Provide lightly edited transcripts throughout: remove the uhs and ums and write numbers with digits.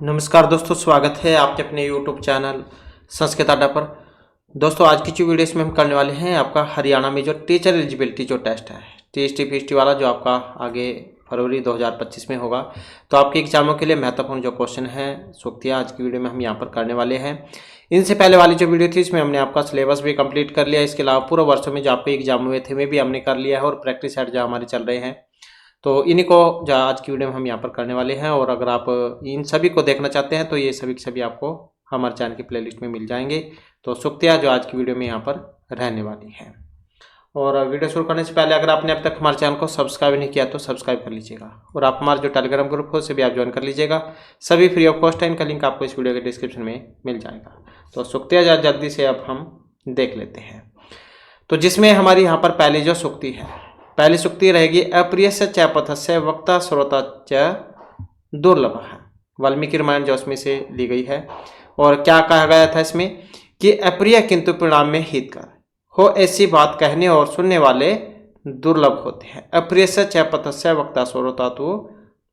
नमस्कार दोस्तों, स्वागत है आपके अपने YouTube चैनल संस्कृत अड्डा पर। दोस्तों, आज की जो वीडियो इसमें हम करने वाले हैं आपका हरियाणा में जो टीचर एलिजिबिलिटी जो टेस्ट है TST-PST वाला, जो आपका आगे फरवरी 2025 में होगा। तो आपके एग्जामों के लिए महत्वपूर्ण जो क्वेश्चन हैं सूक्तियाँ आज की वीडियो में हम यहाँ पर करने वाले हैं। इनसे पहले वाली जो वीडियो थी इसमें हमने आपका सिलेबस भी कंप्लीट कर लिया। इसके अलावा पूर्व वर्षों में जो आपके एग्जाम हुए थे वे भी हमने कर लिया है और प्रैक्टिस सेट जो हमारे चल रहे हैं, तो इन्हीं को जो आज की वीडियो में हम यहाँ पर करने वाले हैं। और अगर आप इन सभी को देखना चाहते हैं तो ये सभी के सभी आपको हमारे चैनल की प्लेलिस्ट में मिल जाएंगे। तो सूक्तियाँ जो आज की वीडियो में यहाँ पर रहने वाली हैं। और वीडियो शुरू करने से पहले अगर आपने अब तक हमारे चैनल को सब्सक्राइब नहीं किया तो सब्सक्राइब कर लीजिएगा। और आप हमारा जो टेलीग्राम ग्रुप हो उसे भी आप ज्वाइन कर लीजिएगा। सभी फ्री ऑफ कॉस्ट है, इनका लिंक आपको इस वीडियो के डिस्क्रिप्शन में मिल जाएगा। तो सूक्तियाँ जल्दी से अब हम देख लेते हैं। तो जिसमें हमारी यहाँ पर पहली जो सूक्ति है, पहली सूक्ति रहेगी अप्रियस्य च पथस्य वक्ता श्रोता च दुर्लभः। वाल्मीकि रामायण जो उसमें से ली गई है। और क्या कहा गया था इसमें कि अप्रिय किंतु परिणाम में हितकर हो, ऐसी बात कहने और सुनने वाले दुर्लभ होते हैं। अप्रियस्य च पथस्य वक्ता श्रोता तो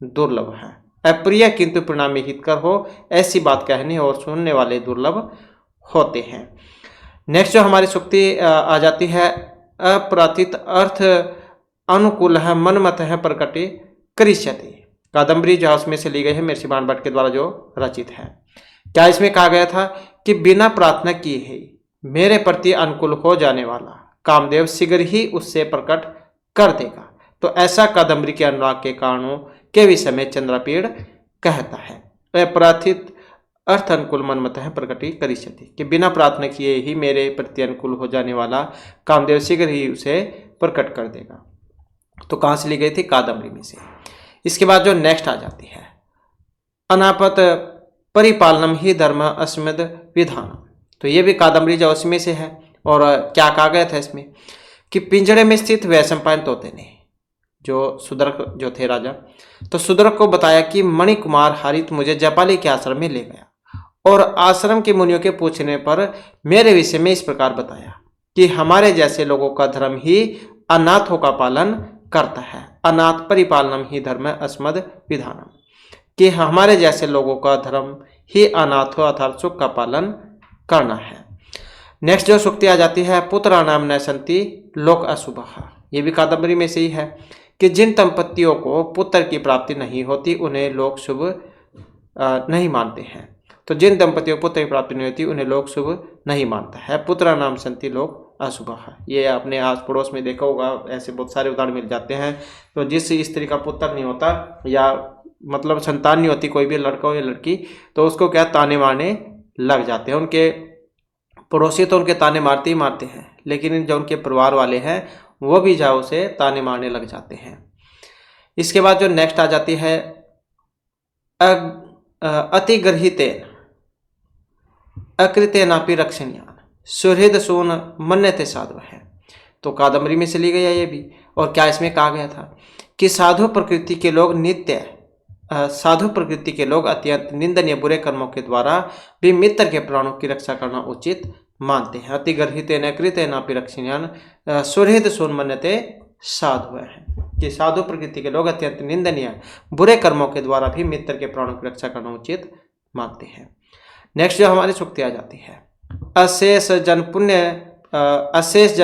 दुर्लभ है। अप्रिय किंतु परिणाम में हितकर हो, ऐसी बात कहने और सुनने वाले दुर्लभ होते हैं। नेक्स्ट जो हमारी सूक्ति आ जाती है अप्रातित अर्थ अनुकूल है मनमत है प्रकटे करिष्यति। कादम्बरी जो उसमें से ली गई है महर्षि बाण भट्ट के द्वारा जो रचित है। क्या इसमें कहा गया था कि बिना प्रार्थना किए ही मेरे प्रति अनुकूल हो जाने वाला कामदेव शीघ्र ही उससे प्रकट कर देगा। तो ऐसा कादम्बरी के अनुराग के कारणों के विषय में चंद्रपीड़ कहता है। अप्रार्थित अर्थ अनुकूल मनमत है प्रकटी करिष्यति, कि बिना प्रार्थना किए ही मेरे प्रति अनुकूल हो जाने वाला कामदेव शीघ्र ही उसे प्रकट कर देगा। तो कहाँ से ली गई थी? कादम्बरी में से। इसके बाद जो नेक्स्ट आ जाती है अनापत परिपालनम ही धर्म अस्मद विधानम। तो ये भी कादम्बरी जो उसमें से है। और क्या कहा गया था इसमें कि पिंजड़े में स्थित वैशंपायन तोते ने, जो सुदर्क जो थे राजा, तो सुदर्क को बताया कि मणिकुमार हरित मुझे जपाली के आश्रम में ले गया और आश्रम के मुनियों के पूछने पर मेरे विषय में इस प्रकार बताया कि हमारे जैसे लोगों का धर्म ही अनाथों का पालन करता है। अनाथ परिपालनम ही धर्म अस्मद विधानम, कि हमारे जैसे लोगों का धर्म ही अनाथों अर्थात सुख का पालन करना है। नेक्स्ट जो सूक्ति आ जाती है पुत्राणाम न संति लोक अशुभः। ये भी कादम्बरी में से ही है कि जिन दंपतियों को पुत्र की प्राप्ति नहीं होती उन्हें लोग शुभ नहीं मानते हैं। तो जिन दंपतियों को पुत्र की प्राप्ति नहीं होती उन्हें लोग शुभ नहीं मानता है। पुत्राणाम संति लोक अशुभः, ये आपने आस पड़ोस में देखा होगा, ऐसे बहुत सारे उदाहरण मिल जाते हैं। तो जिस स्त्री का पुत्र नहीं होता या मतलब संतान नहीं होती, कोई भी लड़का हो या लड़की, तो उसको क्या ताने मारने लग जाते हैं। उनके पड़ोसी तो उनके ताने मारते ही मारते हैं, लेकिन जो उनके परिवार वाले हैं वो भी जाओ उसे ताने मारने लग जाते हैं। इसके बाद जो नेक्स्ट आ जाती है अतिग्रहितेन अकृतेनापि रक्षणीयान सुहृद सून मन्यते साधु है। तो कादम्बरी में से ली गई है ये भी। और क्या इसमें कहा गया था कि साधु प्रकृति के लोग अत्यंत निंदनीय बुरे कर्मों के द्वारा भी मित्र के प्राणों की रक्षा करना उचित मानते हैं। अतिगर्हितेन कृतेनापि रक्षणीयान सुहृद सून मन्यते साधु है, कि साधु प्रकृति के लोग अत्यंत निंदनीय बुरे कर्मों के द्वारा भी मित्र के प्राणों की रक्षा करना उचित मानते हैं। नेक्स्ट जो हमारी सूक्ति आ जाती है अशेष जन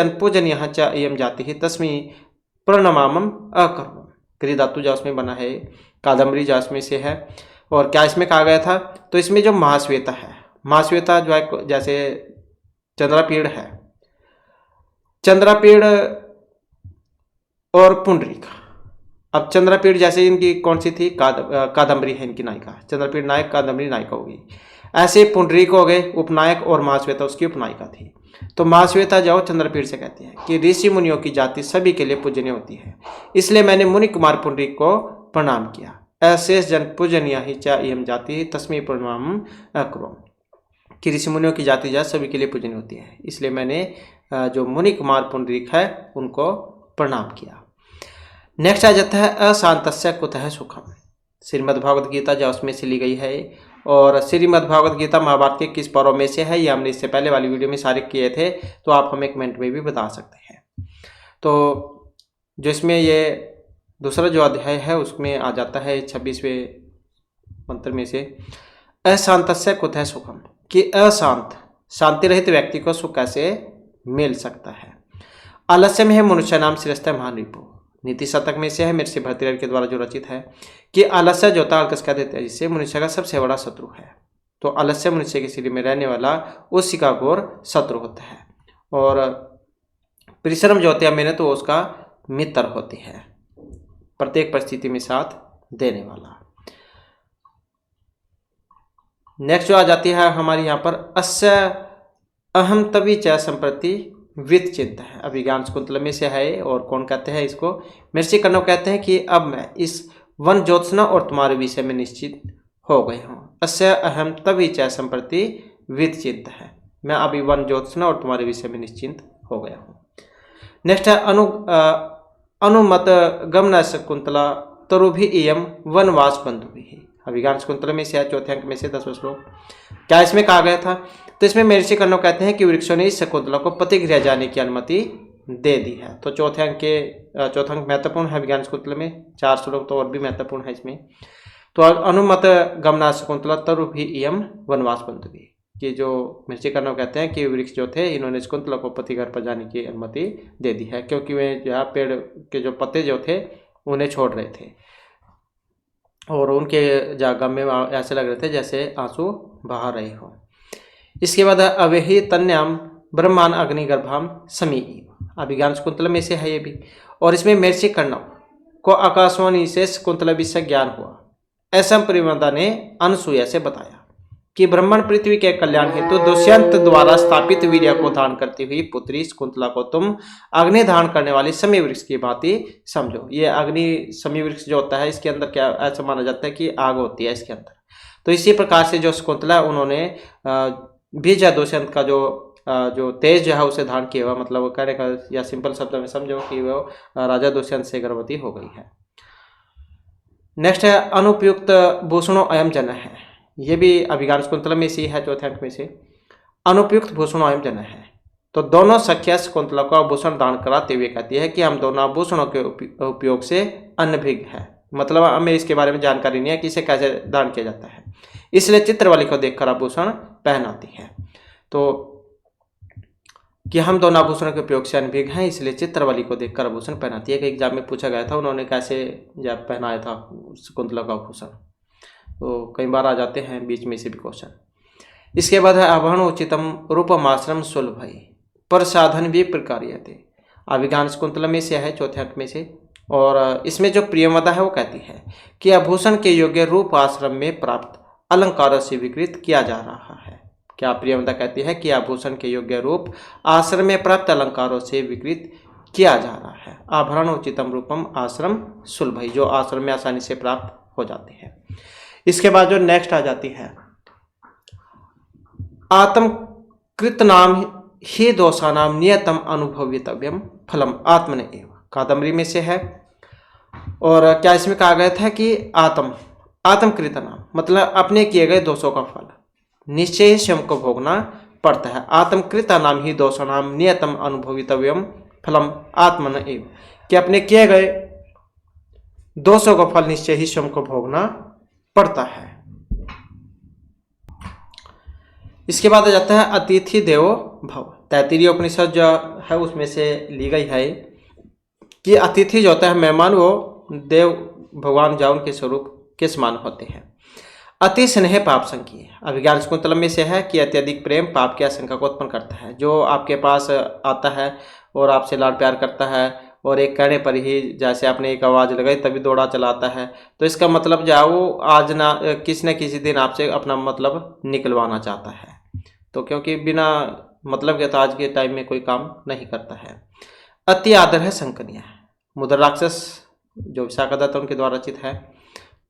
पूजनीय च इयं जाति ही तस्मै प्रणमामं अकर्म। क्रिधातु जो उसमें बना है, कादम्बरी जो उसमें से है। और क्या इसमें कहा गया था? तो इसमें जो महाश्वेता है, महाश्वेता जो है जैसे चंद्रपीड़ है, चंद्रपीड़ और पुंडरीक। अब चंद्रपीड़ जैसे इनकी कौन सी थी? कादम्बरी है इनकी नायिका, चंद्रपीड़ नायक, कादम्बरी नायिका होगी। ऐसे पुंडरीक हो गए उपनायक और महाश्वेता उसकी उपनायिका थी। तो महाश्वेता जाओ चंद्रपीड़ से कहती है कि ऋषि मुनियों की जाति सभी के लिए पूजनीय होती है, इसलिए मैंने मुनि कुमार पुंडरीक को प्रणाम किया। अशेष जन पूजनीय ही च इयं जाति तस्मै प्रणाम अकरोम, कि ऋषि मुनियों की जाति जा सभी के लिए पूजनीय होती है, इसलिए मैंने जो मुनि कुमार पुंडरीक है उनको प्रणाम किया। नेक्स्ट आ जाता है अशांतस्य कुतः सुखम। श्रीमद्भागवत गीता जो उसमें से ली गई है। और श्रीमद्भागवत गीता महाभारत के किस पर्व में से है ये हमने इससे पहले वाली वीडियो में सारे किए थे, तो आप हमें कमेंट में भी बता सकते हैं। तो जो इसमें ये दूसरा जो अध्याय है उसमें आ जाता है 26वें मंत्र में से अशांतस्य कुतः सुखम, कि अशांत शांति रहित व्यक्ति को सुख कैसे मिल सकता है। आलस्य में है मनुष्य नाम श्रेष्ठ महान रिपु, नीति शतक में से है मेरे से भरतृहरि के द्वारा जो रचित है कि आलस्य जोता आलकस कह देते हैं, जिससे मनुष्य का सबसे बड़ा शत्रु है। तो आलस्य मनुष्य के शरीर में रहने वाला उसी का घोर शत्रु होता है, और परिश्रम जो होती है मेहनत वो उसका मित्र होती है, प्रत्येक परिस्थिति में साथ देने वाला। नेक्स्ट जो आ जाती है हमारी यहाँ पर अस्य अहम तभी च संप्रति वित्त चिंत है, अभिज्ञान शकुंतला में से है। और कौन कहते हैं इसको, महर्षि कण्व कहते हैं कि अब मैं इस वन ज्योत्सना और तुम्हारे विषय में निश्चित हो गए हूँ। अस्य अहम तभी च संप्रति वित्त चिंत है, मैं अभी वन ज्योत्सना और तुम्हारे विषय में निश्चिंत हो गया हूँ। नेक्स्ट है अनुमत गमन शकुंतला तरुभि इयम वनवास बंधु भी, अभिज्ञान शकुंतला में से है, चौथे अंक में से 10वां श्लोक। क्या इसमें कहा गया था, तो इसमें महर्षि कण्व कहते हैं कि वृक्षों ने इस शकुंतला को पति गृह जाने की अनुमति दे दी है। तो चौथा अंक महत्वपूर्ण है अभिज्ञान शकुंतला में, 4 श्लोक तो और भी महत्वपूर्ण है इसमें। तो अनुमत गमना शकुंतला तरुभि इयम वनवास बंधु भी, कि जो महर्षि कण्व कहते हैं कि वृक्ष जो थे इन्होंने शकुंतला को पति घर पर जाने की अनुमति दे दी है, क्योंकि वे जो पेड़ के जो पत्ते जो थे उन्हें छोड़ रहे थे और उनके जागम में ऐसे लग रहे थे जैसे आंसू बहा रहे हो। इसके बाद अवेहि तन्याम ब्रह्मांड अग्निगर्भाम समी, अभिज्ञान शकुंतला में से है ये भी। और इसमें महर्षि कण्व को आकाशवाणी से शकुंतला विषय ज्ञान हुआ, ऐसा परिवंदा ने अनसुया से बताया कि ब्रह्मांड पृथ्वी के कल्याण हेतु दुष्यंत द्वारा स्थापित वीर्य को धारण करती हुई पुत्री शकुंतला को तुम अग्नि धारण करने वाली समी वृक्ष की भांति समझो। ये अग्नि समी वृक्ष जो होता है इसके अंदर क्या ऐसा माना जाता है कि आग होती है इसके अंदर। तो इसी प्रकार से जो शकुंतला उन्होंने भी दुष्यंत का जो तेज जो है उसे धारण किया हुआ, मतलब कहने का या सिंपल शब्द में समझो कि वो राजा दुष्यंत से गर्भवती हो गई है। नेक्स्ट है अनुपयुक्त भूषणों अयम जन है, ये भी अभिज्ञान शकुंतला में से है, चौथे अंक में से। अनुपयुक्त भूषणों अयम जन है, तो दोनों सखिया शकुंतला को आभूषण दान कराते हुए कहती है कि हम दोनों आभूषणों के उपयोग से अनभिज्ञ है, मतलब हमें इसके बारे में जानकारी नहीं है कि इसे कैसे दान किया जाता है, इसलिए चित्रवाली को देखकर आभूषण पहनाती है। तो कि हम दोनों आभूषणों के उपयोग से अनभिज्ञ हैं, इसलिए चित्रवाली को देखकर आभूषण पहनाती है। कि एग्जाम में पूछा गया था उन्होंने कैसे जब पहनाया था शकुंतला का आभूषण, तो कई बार आ जाते हैं बीच में से भी क्वेश्चन। इसके बाद है आभरण उचितम रूपमाश्रम सुलभ पर साधन भी प्रकार्यते, अभिज्ञान शकुंतला में से है, चौथे अंक में से। और इसमें जो प्रियमदा है वो कहती है कि आभूषण के योग्य रूप आश्रम में प्राप्त अलंकारों से विकृत किया जा रहा है। क्या प्रियमदा कहती है कि आभूषण के योग्य रूप आश्रम में प्राप्त अलंकारों से विकृत किया जा रहा है। आभरण उचितम रूपम आश्रम सुलभ, जो आश्रम में आसानी से प्राप्त हो जाते हैं। इसके बाद जो नेक्स्ट आ जाती है आत्मकृत नाम ही दोषानाम नियतम अनुभवितव्यम फलम आत्मन एव, कादम्बरी में से है। और क्या इसमें कहा गया था कि आत्मकृत नाम मतलब अपने किए गए दोषों का फल निश्चय ही स्वयं को भोगना पड़ता है। आत्मकृत नाम ही दोषानाम नियतम अनुभवितव्यम फलम आत्मन एव, कि अपने किए गए दोषों का फल निश्चय ही स्वयं को भोगना पड़ता है। इसके बाद आ जाता है अतिथि देवो भव, तैत्तिरीय उपनिषद जो है उसमें से ली गई है कि अतिथि जो होता है मेहमान वो देव भगवान जाओ उनके स्वरूप के समान होते हैं। अति स्नेह पाप संकीय, अभिज्ञान शकुंतला में से है कि अत्यधिक प्रेम पाप की आशंका को उत्पन्न करता है। जो आपके पास आता है और आपसे लाड प्यार करता है और एक कहने पर ही जैसे आपने एक आवाज़ लगाई तभी दौड़ा चलाता है, तो इसका मतलब जो है वो आज ना किसी न किसी दिन आपसे अपना मतलब निकलवाना चाहता है। तो क्योंकि बिना मतलब के तो आज के टाइम में कोई काम नहीं करता है। अति आदर है संकनीय, मुद्रा राक्षस जो विशाखा दत्त उनके द्वारा रचित है,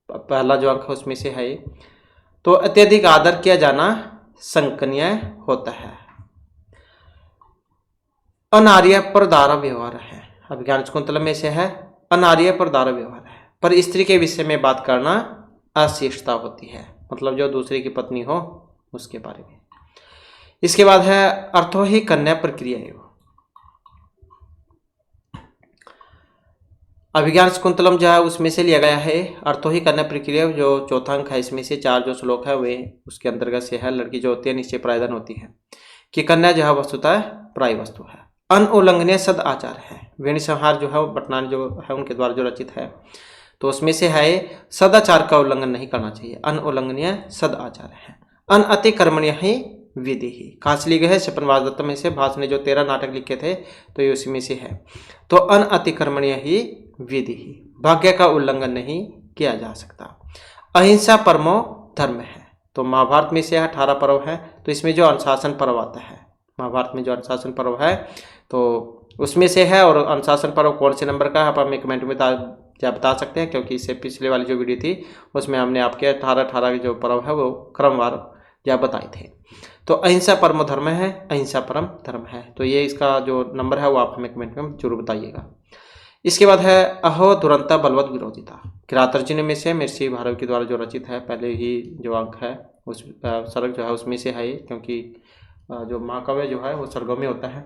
पहला जो अंक है उसमें से है। तो अत्यधिक आदर किया जाना संकनीय होता है। अनार्य पर दारा व्यवहार है, अभिज्ञान शकुंतला में से है, अनार्य पर दारा व्यवहार है, पर स्त्री के विषय में बात करना अशिष्टता होती है, मतलब जो दूसरे की पत्नी हो उसके बारे में। इसके बाद है अर्थो ही कन्या प्रक्रिया, अभिज्ञान शकुंतलम जो है उसमें से लिया गया है। अर्थो ही कन्या प्रक्रिया जो चौथा अंक है, इसमें से 4 जो श्लोक है वे उसके अंतर्गत से है। लड़की जो होती है निश्चय प्रायधन होती है कि कन्या जो है वस्तुतः प्राय वस्तु है। अनुल्लंघनीय सद आचार है। वेणी संहार जो है भटनानी जो है उनके द्वारा जो रचित है, तो उसमें से है सदाचार का उल्लंघन नहीं करना चाहिए, अनुल्लंघनीय सद आचार है। अन अति कर्मण्य ही विधि ही, कहाँ से ली गई है? स्वपनवास दत्त में से। भास ने जो 13 नाटक लिखे थे तो ये उसी में से है। तो अन अति कर्मण्य ही विधि ही, भाग्य का उल्लंघन नहीं किया जा सकता। अहिंसा परमो धर्म है। तो महाभारत में से 18 पर्व है, तो इसमें जो अनुशासन पर्व आता है, महाभारत में जो अनुशासन पर्व है तो उसमें से है। और अनुशासन पर्व कौन से नंबर का है आप हमें कमेंट में बता सकते हैं, क्योंकि इससे पिछले वाली जो वीडियो थी उसमें हमने आपके 18 के जो पर्व है वो क्रमवार या बताए थे। तो अहिंसा परम धर्म है, अहिंसा परम धर्म है। तो ये इसका जो नंबर है वो आप हमें कमेंट में जरूर बताइएगा। इसके बाद है अहो दुरंता बलवत विरोधिता। किरातार्जुनी में से महर्षि भारत के द्वारा जो रचित है, पहले ही जो अंक है उस सर्ग जो है उसमें से है ये, क्योंकि जो महाकाव्य जो है वो सर्गों में होता है।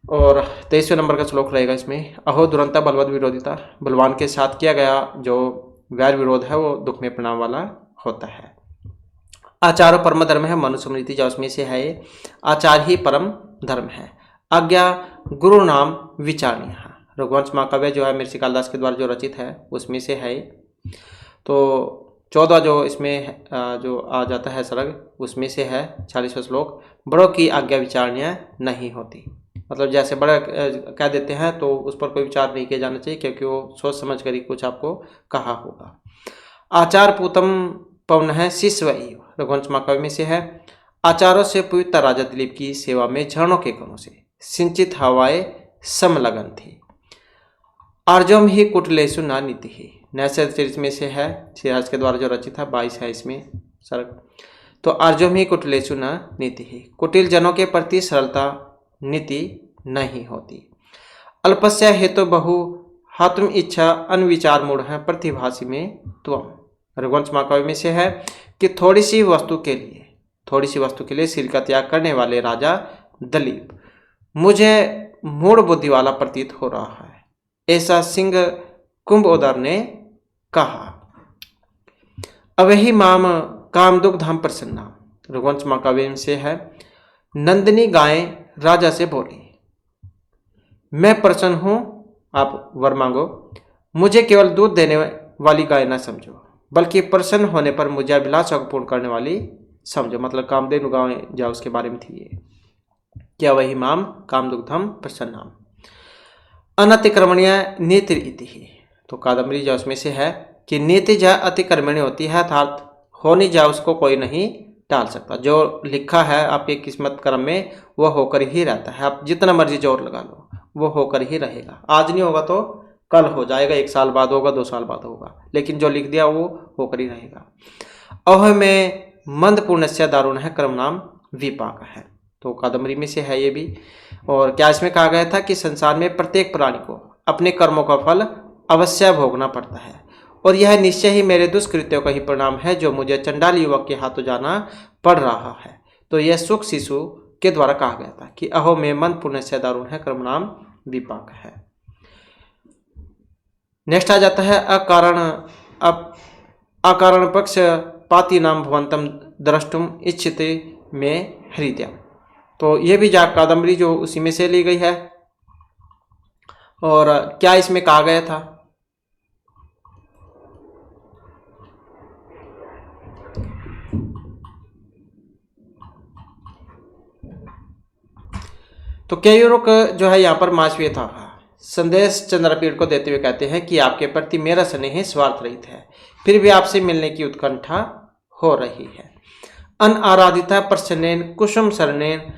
और 23वें नंबर का श्लोक रहेगा इसमें। अहो दुरंता बलवत विरोधिता, बलवान के साथ किया गया जो वैर विरोध है वो दुख में परिणाम वाला होता है। आचारो परम धर्म है, मनुस्मृति जो उसमें से है आचार ही परम धर्म है। आज्ञा गुरु नाम विचारणीय। रघुवंश महाकाव्य जो है महर्षि कालिदास के द्वारा जो रचित है उसमें से है। तो 14 जो इसमें जो आ जाता है सर्ग उसमें से है 40वां श्लोक। बड़ों की आज्ञा विचारणीय नहीं होती, मतलब जैसे बड़ा कह देते हैं तो उस पर कोई विचार नहीं किया जाना चाहिए, क्योंकि वो सोच समझ कर ही कुछ आपको कहा होगा। आचार पूतम पवन है शिष्य वही, रघुवंश महाकाव्य में से है। आचारों से पवित्र राजा दिलीप की सेवा में झरनों के कणों से सिंचित हवाएं समलगन थी। आर्जम ही कुटलेशु ना नीति ही, नैसर चरित्र में से है, सिराज के द्वारा जो रचित है 22 है इसमें सर्ग। तो आर्जम ही कुटलेशु ना नीति ही, कुटिल जनों के प्रति सरलता नीति नहीं होती। अल्पस्य हेतु बहु हात्म इच्छा अनविचार मूढ़ है प्रतिभासी में त्वम। रघुवंश महाकाव्य में से है कि थोड़ी सी वस्तु के लिए सिर का त्याग करने वाले राजा दिलीप मुझे मूढ़ बुद्धि वाला प्रतीत हो रहा है, ऐसा सिंह कुंभोदर ने कहा। अवहि माम काम दुख धाम प्रसन्ना। रघुवंश महाकाव्य में से है। नंदिनी गाय राजा से बोली, मैं प्रसन्न हूं, आप वर मांगो, मुझे केवल दूध देने वाली गाय ना समझो, बल्कि प्रसन्न होने पर मुझे अभिलाषा को पूर्ण करने वाली समझो। मतलब कामधेनु गाय जो उसके बारे में थी ये। क्या वही माम काम दुग्धम प्रसन्नाम। अनतिक्रमणीय नीति इति ही, तो कादम्बरी जो उसमें से है कि नीति जो अतिक्रमणीय होती है, अर्थात होनी जा उसको कोई नहीं टाल सकता। जो लिखा है आपके किस्मत कर्म में वो होकर ही रहता है, आप जितना मर्जी जोर लगा लो वो होकर ही रहेगा। आज नहीं होगा तो कल हो जाएगा, 1 साल बाद होगा, 2 साल बाद होगा, लेकिन जो लिख दिया वो होकर ही रहेगा। अह में मंद पूर्णस्य दारुण है, कर्म नाम विपाक है। तो कादम्बरी में से है ये भी। और क्या इसमें कहा गया था कि संसार में प्रत्येक प्राणी को अपने कर्मों का फल अवश्य भोगना पड़ता है, और यह निश्चय ही मेरे दुष्कृत्यों का ही परिणाम है जो मुझे चंडाल युवक के हाथों जाना पड़ रहा है। तो यह सुख शिशु के द्वारा कहा गया था कि अहो में मंद पूर्णस्य दारुण है, कर्म नाम विपाक है। नेक्स्ट आ जाता है अकारण पक्ष पाति नाम भवंतम द्रष्टुम इच्छिते में हृदय। तो ये भी जाग कादम्बरी जो उसी में से ली गई है। और क्या इसमें कहा गया था? तो केयूरक जो है यहाँ पर माचवे था संदेश चंद्रपीड़ को देते हुए कहते हैं कि आपके प्रति मेरा स्नेह स्वार्थ रहित है, फिर भी आपसे मिलने की उत्कंठा हो रही है। अन आराधिता प्रसन्नेन कुसुम शरणेन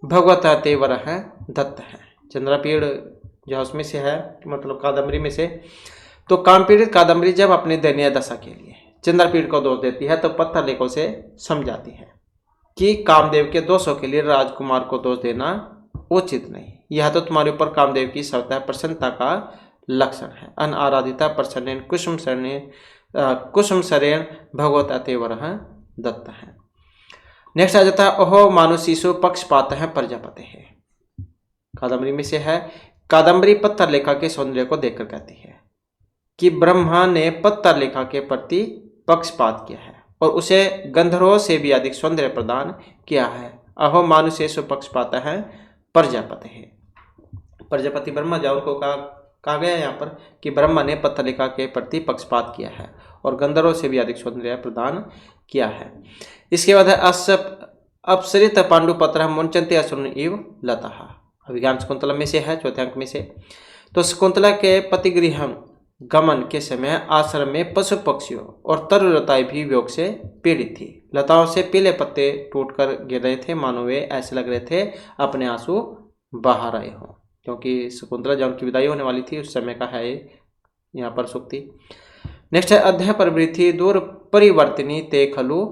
भगवता तेवर है दत्त है। चंद्रपीड़ जो उसमें से है, मतलब कादम्बरी में से। तो कामपीड़ित कादम्बरी जब अपनी दयनीय दशा के लिए चंद्रपीड़ को दोष देती है तो पत्थर लेखों से समझाती है कि कामदेव के दोषों के लिए राजकुमार को दोष देना उचित नहीं, यह तो तुम्हारे ऊपर कामदेव की स्वतः प्रसन्नता का लक्षण है। अन आराधिता प्रसन्न कुसुम शरेण भगवत अतेवर दत्त है। नेक्स्ट आ जाता है ओहो मानुषीसु पक्षपात है प्रजापति है। कादम्बरी में से है कादम्बरी पत्थर लेखा के सौंदर्य को देखकर कहती है कि ब्रह्मा ने पत्थर लेखा के प्रति पक्षपात किया है और उसे गंधर्वों से भी अधिक सौंदर्य प्रदान किया है। अहो मानुषेषु पक्षपात है प्रजापति है। प्रजापति ब्रह्मा जाओ को कहा गया यहाँ पर कि ब्रह्मा ने पत्थर लेखा के प्रति पक्षपात किया है और गंधर्वों से भी अधिक सौंदर्य प्रदान किया है। इसके बाद है अपसरित पांडुपत्र मुंचन्ते असुरन इव लता। अभिज्ञान शकुंतला में से है, चौथे अंक में से। तो शकुंतला के पतिगृह गमन के समय आश्रम में पशु पक्षियों और तरुलताएं भी वियोग से पीड़ित थी। लताओं से पीले पत्ते टूटकर गिर रहे थे, मानो वे ऐसे लग रहे थे अपने आंसू बहा रहे हों, क्योंकि शकुंतला जब उनकी विदाई होने वाली थी उस समय का है यहाँ पर सूक्ति। नेक्स्ट है अध्याय प्रवृत्ति दूर परिवर्तनी ते खलु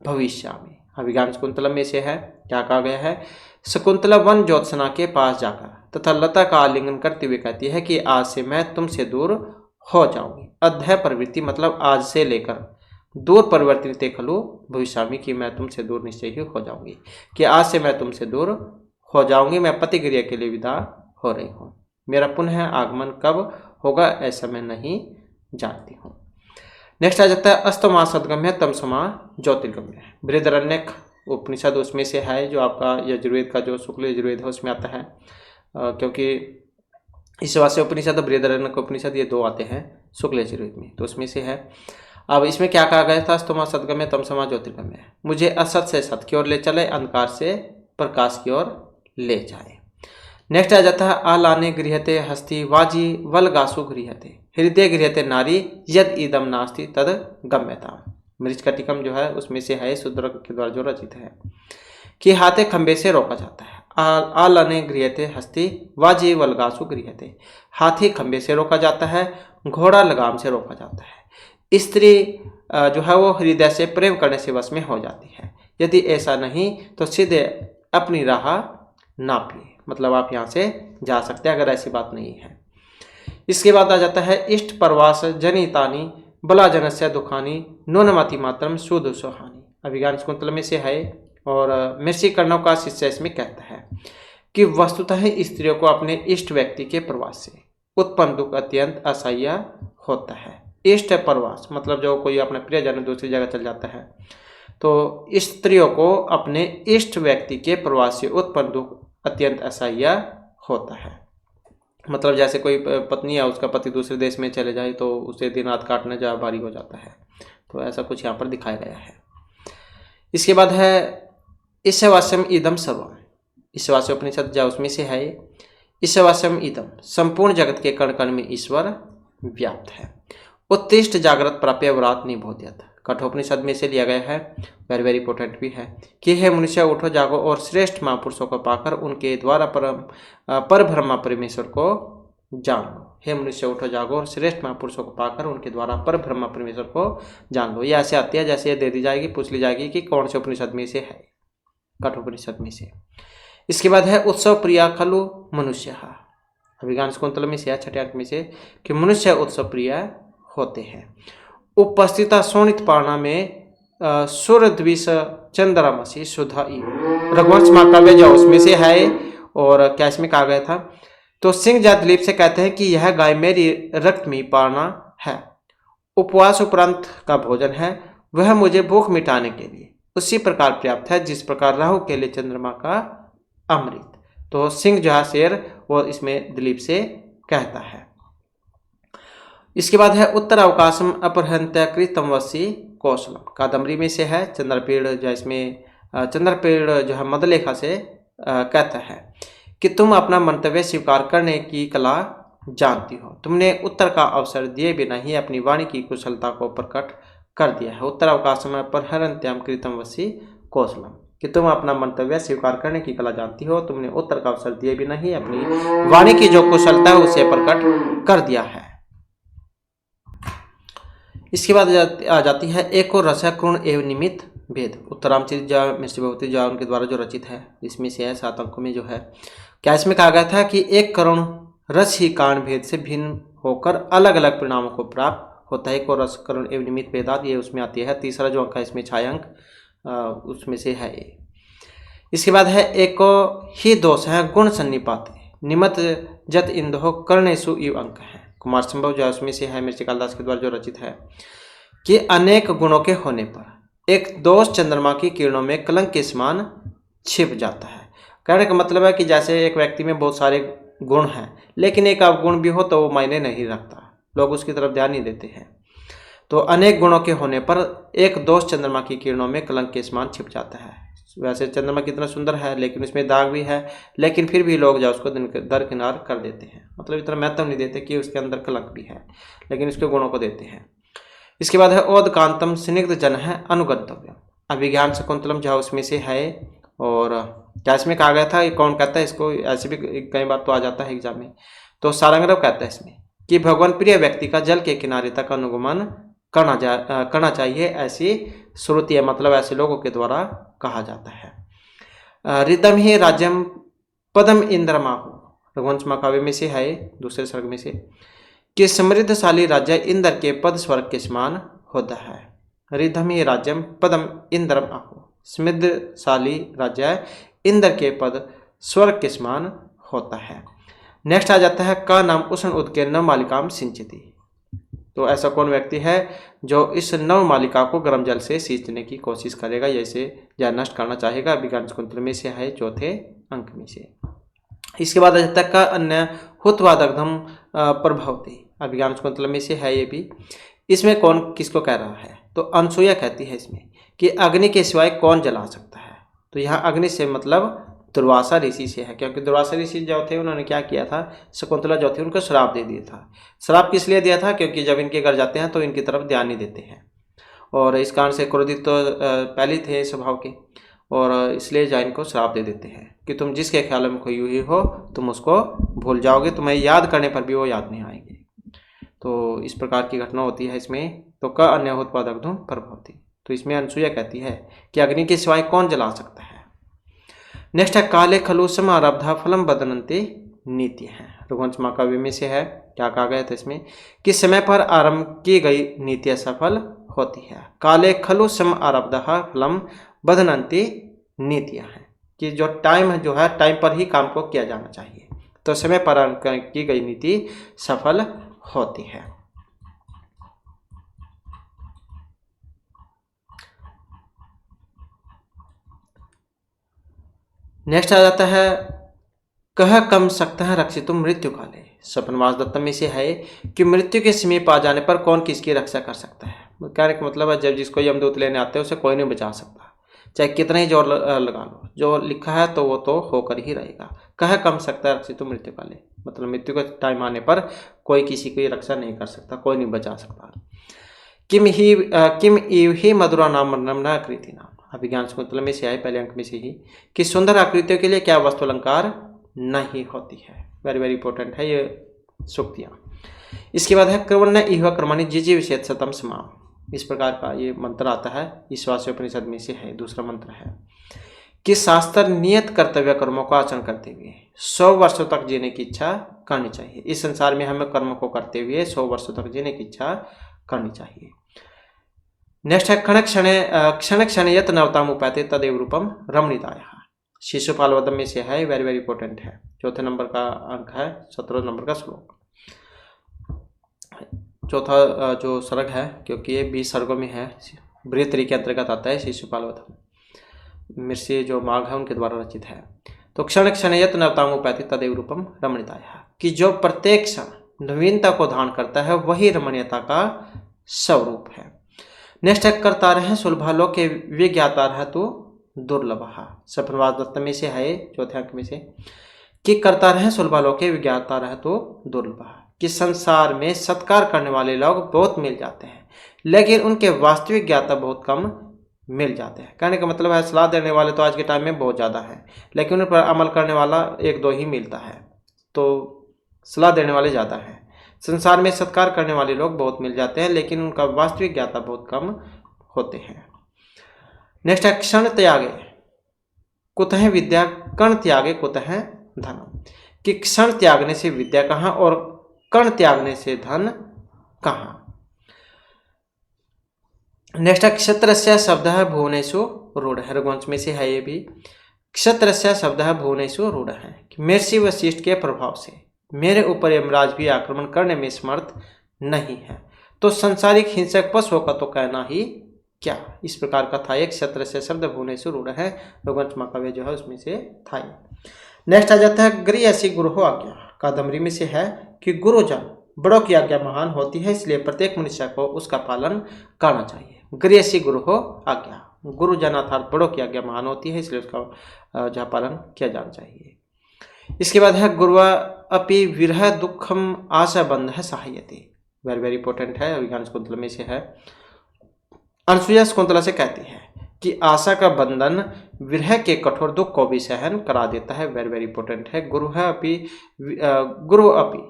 भविष्यामि। अभिज्ञान शकुंतला में से है, क्या कहा गया है? शकुंतला वन ज्योत्सना के पास जाकर तथा लता का आलिंगन करते हुए कहती है कि आज से मैं तुमसे दूर हो जाऊंगी। अध्याय प्रवृत्ति मतलब आज से लेकर, दूर परिवर्तनीते खलु भविष्यामि कि मैं तुमसे दूर निश्चय ही हो जाऊंगी, कि आज से मैं तुमसे दूर हो जाऊंगी, मैं पतिगृह के लिए विदा हो रही हूँ। मेरा पुनः आगमन कब होगा ऐसा मैं नहीं जानती हूँ। नेक्स्ट आ जाता है अस्तमा सदगम्य तमसमा ज्योतिर्गम्य। बृहदारण्यक उपनिषद उसमें से है, जो आपका यजुर्वेद का जो शुक्ल यजुर्वेद है उसमें आता है, क्योंकि इस वास्य उपनिषद और बृहदारण्यक उपनिषद ये दो आते हैं शुक्ल यजुर्वेद में, तो उसमें से है। अब इसमें क्या कहा गया था? अस्तमा सदगम्य तमसमा ज्योतिर्गम्य, मुझे असत से सत की ओर ले चले, अंधकार से प्रकाश की ओर ले जाए। नेक्स्ट आ जाता है आलाने गृहते हस्ति वाजी वलगासु गृहते हृदय गृहते नारी यद इदम नास्ति तद गम्यता। मृच्छकटिकम जो है उसमें से है, शूद्र के द्वारा जो रचित है, कि हाथे खंबे से रोका जाता है। आलाने गृहते हस्ति वाजी वलगासु गृहते, हाथी खंबे से रोका जाता है, घोड़ा लगाम से रोका जाता है। स्त्री जो है वो हृदय से प्रेम करने से वश में हो जाती है। यदि ऐसा नहीं तो सीधे अपनी राह नाप लिए, मतलब आप यहाँ से जा सकते हैं अगर ऐसी बात नहीं है। इसके बाद आ जाता है इष्ट प्रवास जनितानी बला जनस्य दुखानी नूनमति मात्रम सुध सुहानी। अभिज्ञान शकुंतला में से है और मिर्ची कर्णव का शिष्य इसमें कहता है कि वस्तुतः स्त्रियों को अपने इष्ट व्यक्ति के प्रवास से उत्पन्न दुख अत्यंत असह्य होता है। इष्ट प्रवास मतलब जो कोई अपने प्रियजन दूसरी जगह चल जाता है, तो स्त्रियों को अपने इष्ट व्यक्ति के प्रवास से उत्पन्न दुख अत्यंत असह्य होता है। मतलब जैसे कोई पत्नी है, उसका पति दूसरे देश में चले जाए तो उसे दिन रात काटना जा भारी हो जाता है, तो ऐसा कुछ यहाँ पर दिखाया गया है। इसके बाद है ईशावास्यम इदम सर्वम। ईशावास्य उपनिषद जो उसमें से है, ईशावास्यम इदम संपूर्ण जगत के कण कण में ईश्वर व्याप्त है। उत्तिष्ठ जागृत प्राप्य व्रात निबोध्यत, कठोपनिषद में से लिया गया है, वेरी वेरी इंपॉर्टेंट भी है, कि हे मनुष्य उठो जागो और श्रेष्ठ महापुरुषों को पाकर उनके द्वारा पर ब्रह्मा परमेश्वर को जान लो। हे मनुष्य उठो जागो और श्रेष्ठ महापुरुषों को पाकर उनके द्वारा पर ब्रह्मा परमेश्वर को जान लो। ये ऐसे आती है जैसे ये दे दी जाएगी, पूछ ली जाएगी कि कौन से उपनिषद में से है, कठोपनिषद में से। इसके बाद है उत्सव प्रिया खलु मनुष्य। अभिज्ञान शकुंतला में से, छठे अंक में से, कि मनुष्य उत्सव प्रिय होते हैं। उपस्थिता शोणित पारणा में सूर्यद्विष चंद्रमसी सुधा रघुवंश महाकाव्य जो उसमें से है, और क्या इसमें कहा गया था? तो सिंह जात दिलीप से कहते हैं कि यह गाय मेरी रक्त में पारणा है, उपवास उपरांत का भोजन है, वह मुझे भूख मिटाने के लिए उसी प्रकार पर्याप्त है जिस प्रकार राहु के लिए चंद्रमा का अमृत। तो सिंह जो है शेर, वो इसमें दिलीप से कहता है। इसके बाद है उत्तर अवकाशम अपहृत्य कृतम वसी कौशलम। कादम्बरी में से है, चंद्रपेड़ जो इसमें चंद्रपेड़ जो है मदलेखा से कहता है कि तुम अपना मंतव्य स्वीकार करने की कला जानती हो, तुमने उत्तर का अवसर दिए बिना ही अपनी वाणी की कुशलता को प्रकट कर दिया है। उत्तर अवकाशम अपहृत्यम कृतम वसी कौशलम, कि तुम अपना मंतव्य स्वीकार करने की कला जानती हो, तुमने उत्तर का अवसर दिए बिना ही अपनी वाणी की जो कुशलता है उसे प्रकट कर दिया है। इसके बाद आ जाती है एक और रस कृण एवं निमित्त भेद। उत्तरामचरित जो मिश्र भगवती जो उनके द्वारा जो रचित है, इसमें से है 7 अंकों में जो है। क्या इसमें कहा गया था कि एक करुण रस ही कारण भेद से भिन्न होकर अलग अलग परिणामों को प्राप्त होता है। एक और रस करुण एवं निमित्त भेदात, ये उसमें आती है। तीसरा जो अंक है इसमें 6 अंक उसमें से है। इसके बाद है एक ही दोष है गुण सन्निपात, निमत जत इंदो कर्णेशु इव अंक है। कुमार संभव जो है उसमें से है, मृत्तिकाल दास के द्वारा जो रचित है कि अनेक गुणों के होने पर एक दोष चंद्रमा की किरणों में कलंक के समान छिप जाता है। कहने का मतलब है कि जैसे एक व्यक्ति में बहुत सारे गुण हैं, लेकिन एक अवगुण भी हो तो वो मायने नहीं रखता, लोग उसकी तरफ ध्यान नहीं देते हैं। तो अनेक गुणों के होने पर एक दोष चंद्रमा की किरणों में कलंक के समान छिप जाता है। वैसे चंद्रमा कितना सुंदर है, लेकिन उसमें दाग भी है, लेकिन फिर भी लोग जो उसको दरकिनार कर देते हैं, मतलब इतना महत्व नहीं देते कि उसके अंदर कलंक भी है, लेकिन उसके गुणों को देते हैं। इसके बाद है ओदकांतम स्निग्ध जन है अनुगंतव्य। अभिज्ञान शकुंतलम जो उसमें से है, और क्या इसमें कहा गया था, ये कौन कहता है इसको, ऐसे भी कई बार तो आ जाता है एग्जाम में। तो सारंगरव कहता है इसमें कि भगवान प्रिय व्यक्ति का जल के किनारे तक अनुगमन करना चाहिए, ऐसी श्रुति है, मतलब ऐसे लोगों के द्वारा कहा जाता है। रिदम ही राज्यम पदम इंद्रमाहु, रघुवंश महाकाव्य में से है, दूसरे सर्ग में से, कि समृद्धशाली राज्य इंद्र के पद स्वर्ग के समान होता है। रिधम ही राज्यम पदम इंद्रम आहु, समृद्धशाली राज्य इंद्र के पद स्वर्ग के समान होता है। नेक्स्ट आ जाता है का नाम उष्ण उदके नव मालिकाम सिंचिति। तो ऐसा कौन व्यक्ति है जो इस नव मालिका को गर्म जल से सींचने की कोशिश करेगा, या इसे या नष्ट करना चाहेगा। विज्ञान शकुंतल में से है, चौथे अंक में से। इसके बाद आ जाता है का अन्य हुत्वादग्धम प्रभवती। अभिज्ञान शकुंतल में से है ये भी। इसमें कौन किसको कह रहा है, तो अनसुया कहती है इसमें कि अग्नि के सिवाय कौन जला सकता है। तो यहाँ अग्नि से मतलब दुर्वासा ऋषि से है, क्योंकि दुर्वासा ऋषि जो थे उन्होंने क्या किया था, शकुंतला जो थी उनको श्राप दे दिया था। श्राप किस लिए दिया था, क्योंकि जब इनके घर जाते हैं तो इनकी तरफ ध्यान नहीं देते हैं, और इस कारण से क्रोधित तो पहले थे स्वभाव के, और इसलिए जो इनको श्राप दे देते हैं कि तुम जिसके ख्याल में खोई हुई हो तुम उसको भूल जाओगे, तुम्हें याद करने पर भी वो याद नहीं आएंगे। तो इस प्रकार की घटना होती है इसमें। तो का अन्य उत्पादक प्रभवती, तो इसमें अनसुया कहती है कि अग्नि के सिवाय कौन जला सकता है। नेक्स्ट है काले खलु समारब्धा फलम बदनते नीति है। रघुवंश महाकाव्य में से है, क्या कहा गया था इसमें कि समय पर आरंभ की गई नीतियां सफल होती है। काले खलु सम आरब्धा फलम बदनती नीतियां हैं कि जो टाइम है, जो है टाइम पर ही काम को किया जाना चाहिए, तो समय पर आरंभ की गई नीति सफल होती है। नेक्स्ट आ जाता है कह कम सकता है रक्षित मृत्यु काले। स्वप्नवास दत्त में से है कि मृत्यु के समीप आ जाने पर कौन किसकी रक्षा कर सकता है। कहने का मतलब है जब जिसको यमदूत लेने आते हैं उसे कोई नहीं बचा सकता, चाहे कितना ही जोर लगा लो, जो लिखा है तो वो तो होकर ही रहेगा। कह कम सकता है रक्षित मृत्यु काले, मतलब मृत्यु का टाइम आने पर कोई किसी की रक्षा नहीं कर सकता, कोई नहीं बचा सकता। किम इव ही मधुरा नाम मरणम न आकृति नाम। अभिज्ञान शकुंतल में से आए, पहले अंक में से ही, कि सुंदर आकृतियों के लिए क्या वस्तु अलंकार नहीं होती है। वेरी वेरी इंपॉर्टेंट है ये सूक्तियाँ। इसके बाद है क्रवण इह क्रमाणी जिजी विषेद शतम समाम। इस प्रकार का ये मंत्र आता है, ईश्वासोपनिषद में से है, दूसरा मंत्र है कि शास्त्र नियत कर्तव्य कर्मों का आचरण करते हुए 100 वर्षों तक जीने की इच्छा करनी चाहिए। इस संसार में हमें कर्म को करते हुए 100 वर्षों तक जीने की इच्छा करनी चाहिए। नेक्स्ट है क्षण क्षण यत नवताम उपायते तदेव रूपम रमणीताय। शिशुपाल वध में से है, वेरी वेरी इंपॉर्टेंट है, चौथे नंबर का अंक है, 17 नंबर का श्लोक, चौथा जो सर्ग है, क्योंकि ये 20 सर्गों में है, बृहत्तरी के अंतर्गत आता है। शिशुपाल वध मिर्षि जो माघ है उनके द्वारा रचित है। तो क्षण क्षण यत नवताम उपायते तदेव रूपम रमणीताय, कि जो प्रत्येक क्षण नवीनता को धारण करता है वही रमणीयता का स्वरूप है। नेक्स्ट है कर्ता रहे सुलभा लोके विज्ञाता रह तो दुर्लभ। स्वप्नवास दत्त में से है, चौथे अंक में से, कि करता रहे सुलभा लोके विज्ञाता रहे तो दुर्लभ, कि संसार में सत्कार करने वाले लोग बहुत मिल जाते हैं, लेकिन उनके वास्तविक ज्ञाता बहुत कम मिल जाते हैं। कहने का मतलब है सलाह देने वाले तो आज के टाइम में बहुत ज़्यादा है, लेकिन उन पर अमल करने वाला 1-2 ही मिलता है, तो सलाह देने वाले ज़्यादा हैं। संसार में सत्कार करने वाले लोग बहुत मिल जाते हैं, लेकिन उनका वास्तविक ज्ञाता बहुत कम होते हैं। नेक्स्ट है क्षण त्यागे कुतः विद्या कण त्यागे कुतः धन, कि क्षण त्यागने से विद्या कहाँ और कण त्यागने से धन कहाँ। नेक्स्ट है क्षत्रस्य शब्द है भुवनेशु रूढ़। रघुवंश में से है ये भी, क्षत्रस्य शब्द है भुवनेषु रूढ़ है कि महर्षि वशिष्ठ के प्रभाव से मेरे ऊपर यमराज भी आक्रमण करने में समर्थ नहीं है, तो संसारिक हिंसक पशुओं का तो कहना ही क्या। इस प्रकार का था एक क्षत्रस्य शब्द भुवनेषु रूढ़ है, रघुवंश महाकाव्य जो है उसमें से था। नेक्स्ट आ जाता है गृहसी गुरु आज्ञा। कादम्बरी में से है कि गुरुजन बड़ों की आज्ञा महान होती है, इसलिए प्रत्येक मनुष्य को उसका पालन करना चाहिए। गृहसी गुरु आज्ञा, गुरुजन अर्थात बड़ों की आज्ञा महान होती है, इसलिए उसका जो पालन किया जाना चाहिए। इसके बाद है गुरुवा अपि विरह दुखम आशा बंध है सहायती। वेरी वेरी इंपॉर्टेंट है, अभिज्ञान शकुंतला में से है। अनसुईया शकुंतला से कहती है कि आशा का बंधन विरह के कठोर दुख को भी सहन करा देता है। वेरी वेरी इंपॉर्टेंट है। गुरु अपि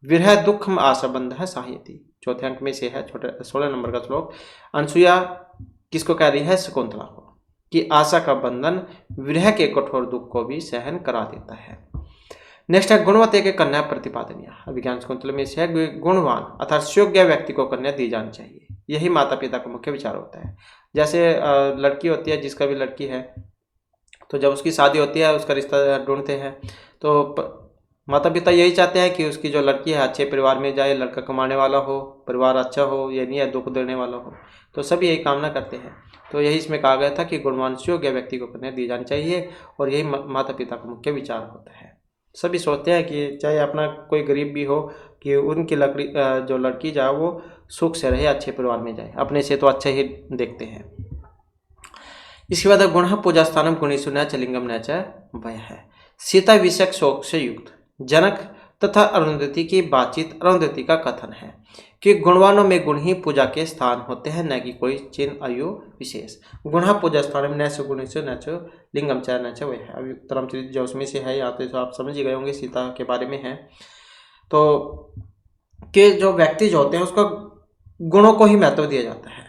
विरह दुखम आशा बंध है सहायती, चौथे अंक में से है, छोटे 16 नंबर का श्लोक। अनसुईया किसको कह रही है? शकुंतला को, कि आशा का बंधन विरह के कठोर दुख को भी सहन करा देता है। नेक्स्ट है गुणवते के कन्या प्रतिपादनिया। अभिज्ञान शकुंतला में से है गुणवान अर्थात योग्य व्यक्ति को कन्या दी जानी चाहिए, यही माता पिता का मुख्य विचार होता है। जैसे लड़की होती है, जिसका भी लड़की है, तो जब उसकी शादी होती है उसका रिश्ता ढूंढते हैं, तो माता पिता यही चाहते हैं कि उसकी जो लड़की है अच्छे परिवार में जाए, लड़का कमाने वाला हो, परिवार अच्छा हो, ये नहीं है दुख देने वाला हो, तो सभी यही कामना करते हैं। तो यही इसमें कहा गया था कि गुणवान योग्य व्यक्ति को कन्या दी जानी चाहिए, और यही माता पिता का मुख्य विचार होता है। सभी सोचते हैं कि चाहे अपना कोई गरीब भी हो, कि उनकी जो लड़की जाए वो सुख से रहे, अच्छे परिवार में जाए, अपने से तो अच्छे ही देखते हैं। इसके बाद गुण पूजा स्थानम गुणेशु न च लिंगम न च वय है। सीता विषयक शोक से युक्त जनक तथा अरुंधति की बातचीत, अरुंधति का कथन है कि गुणवानों में गुण ही पूजा के स्थान होते हैं, न कि कोई चिन्ह आयु विशेष। गुण पूजा स्थान में न गुणेशु न च लिंगम च न च वय है। अभी धर्मचरित जो उसमें से है, यहाँ तो आप समझ ही गए होंगे, सीता के बारे में है। तो कि जो व्यक्ति जो होते हैं उसका गुणों को ही महत्व दिया जाता है,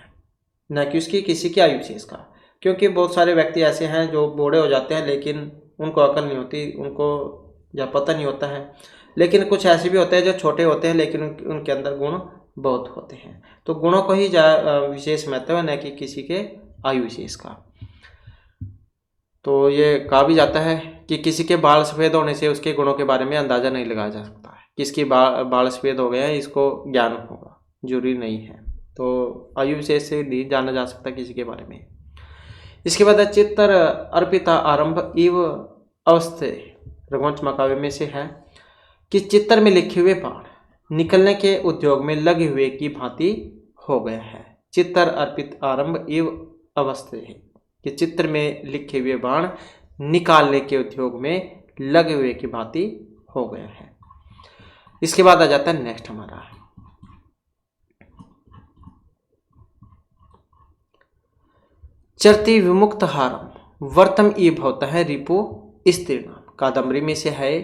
न कि उसकी किसी की आयु विशेष का। क्योंकि बहुत सारे व्यक्ति ऐसे हैं जो बूढ़े हो जाते हैं लेकिन उनको अकल नहीं होती, उनको या पता नहीं होता है। लेकिन कुछ ऐसे भी होते हैं जो छोटे होते हैं लेकिन उनके अंदर गुण बहुत होते हैं। तो गुणों को ही विशेष महत्व है, न कि किसी के आयु विशेष का। तो ये कहा भी जाता है कि किसी के बाल सफ़ेद होने से उसके गुणों के बारे में अंदाज़ा नहीं लगाया जा सकता है। किसकी बाल सफ़ेद हो गए हैं इसको ज्ञान होगा, जरूरी नहीं है। तो आयु विशेष से नहीं जाना जा सकता किसी के बारे में। इसके बाद चित्तर अर्पिता आरंभ इव अवस्थे। रघुवंश महाकाव्य में से है कि चित्तर में लिखे हुए बाण निकलने के उद्योग में लगे हुए की भांति हो गया है। चित्तर अर्पित आरंभ इव अवस्थे है कि चित्र में लिखे हुए बाण निकालने के उद्योग में लगे हुए की भांति हो गया है। इसके बाद आ जाता है नेक्स्ट हमारा चरती विमुक्त हारम वर्तम ई भवता है रिपु स्त्रीणाम। कादम्बरी में से है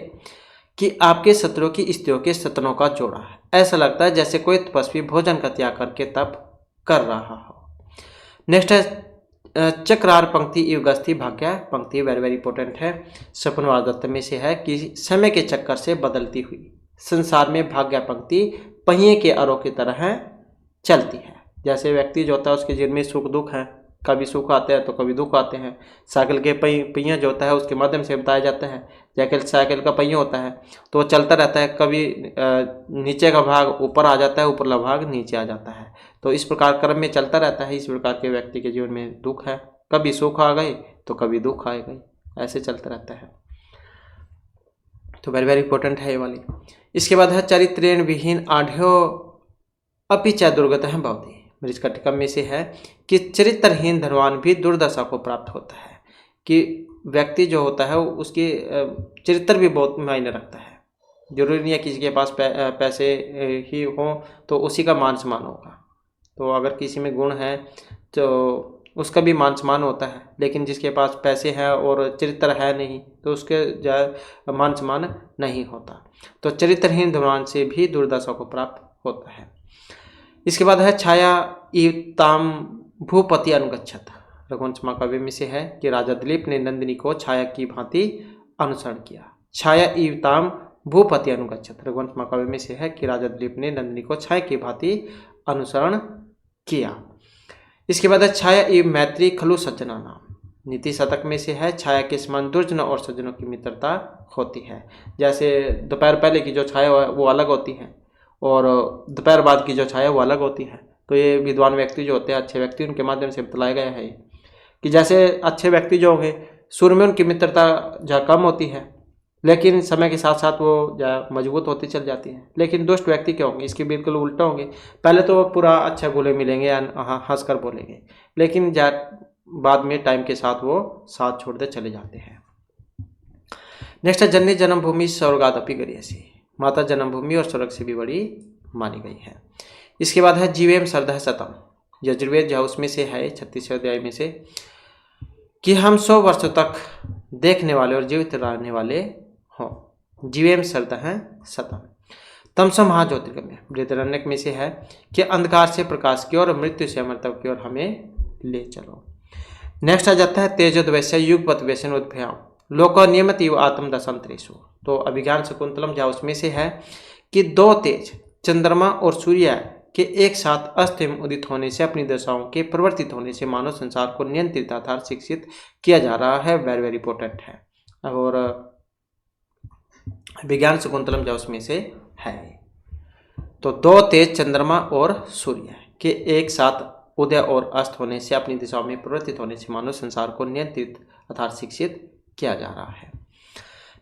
कि आपके शत्रुओं की स्त्रियों के सतनों का जोड़ा है, ऐसा लगता है जैसे कोई तपस्वी भोजन का त्याग करके तप कर रहा हो। नेक्स्ट है चक्रार पंक्ति युगस्थी भाग्य पंक्ति। वेरी वेरी इंपॉर्टेंट है। स्वप्नवाद दत्त में से है कि समय के चक्कर से बदलती हुई संसार में भाग्य पंक्ति पहिए के अरों की तरह चलती है। जैसे व्यक्ति जो होता है उसके जीवन में सुख दुख है, कभी सुख आते हैं तो कभी दुख आते हैं। साइकिल के पहिया जो होता है उसके माध्यम से बताया जाता है। जैसे साइकिल का पहिया होता है तो वो चलता रहता है, कभी नीचे का भाग ऊपर आ जाता है, ऊपरला भाग नीचे आ जाता है। तो इस प्रकार क्रम में चलता रहता है। इस प्रकार के व्यक्ति के जीवन में दुख है, कभी सुख आ गए तो कभी दुख आ गए, ऐसे चलता रहता है। तो वेरी वेरी इंपॉर्टेंट है ये वाली। इसके बाद है चरित्रेण विहीन आढ़्यो अपि च दुर्गत है भवती। मृच्छकटिकम में से है कि चरित्रहीन धनवान भी दुर्दशा को प्राप्त होता है, कि व्यक्ति जो होता है उसकी चरित्र भी बहुत मायने रखता है। जरूरी नहीं है किसी के पास पैसे ही हों तो उसी का मान सम्मान होगा। तो अगर किसी में गुण है तो उसका भी मान सम्मान होता है, लेकिन जिसके पास पैसे हैं और चरित्र है नहीं तो उसके मान सम्मान नहीं होता। तो चरित्रहीन धनवान से भी दुर्दशा को प्राप्त होता है। इसके बाद है छाया इवताम भूपति अनुगच्छत। रघुवंश महाकाव्य में से है कि राजा दिलीप ने नंदिनी को छाया की भांति अनुसरण किया। छाया इवताम भूपति अनुगच्छत। रघुवंश महाकाव्य में से है कि राजा दिलीप ने नंदिनी को छाया की भांति अनुसरण किया। इसके बाद है छाया इव मैत्री खलु सज्जना नाम। नीति शतक में से है, छाया के समान दुर्जनों और सज्जनों की मित्रता होती है। जैसे दोपहर पहले की जो छाया वो अलग होती है और दोपहर बाद की जो छाया वो अलग होती है। तो ये विद्वान व्यक्ति जो होते हैं, अच्छे व्यक्ति, उनके माध्यम से बतलाया गया है कि जैसे अच्छे व्यक्ति जो होंगे शुरू में उनकी मित्रता जहाँ कम होती है, लेकिन समय के साथ साथ वो मजबूत होती चल जाती है। लेकिन दुष्ट व्यक्ति क्या होंगे, इसके बिल्कुल उल्टा होंगे। पहले तो पूरा अच्छा घुले मिलेंगे, हंस कर बोलेंगे, लेकिन बाद में टाइम के साथ वो साथ छोड़ते चले जाते हैं। नेक्स्ट है जननी जन्मभूमि स्वर्गादपि गरीयसी, माता जन्मभूमि और स्वर्ग से भी बड़ी मानी गई है। इसके बाद है जीवेम श्रद्धा सतम, यजुर्वेद जो उसमें से है 36वें अध्याय में से, कि हम 100 वर्षों तक देखने वाले और जीवित रहने वाले हों। जीवेम श्रद्धा है सतम। तमसो महाज्योतिर्गम्य, बृहदारण्यक में से है, कि अंधकार से प्रकाश की ओर, मृत्यु से अमरता की ओर हमें ले चलो। नेक्स्ट आ जाता है तेजोद्वैस्य युगपत व्यसनोद्भयाम लोको नियमति आत्मदशांतरेषु। तो अभिज्ञान शकुंतलम जहाँ उसमें से है कि 2 तेज चंद्रमा और सूर्य के एक साथ अस्त एवं उदित होने से, अपनी दशाओं के परिवर्तित होने से मानव संसार को नियंत्रित अर्थात शिक्षित किया जा रहा है। वेरी वेरी इंपॉर्टेंट है। और विज्ञान शकुंतलम जो उसमें से है, तो 2 तेज चंद्रमा और सूर्य के एक साथ उदय और अस्त होने से, अपनी दिशाओं में परिवर्तित होने से मानव संसार को नियंत्रित अर्थात शिक्षित किया जा रहा है।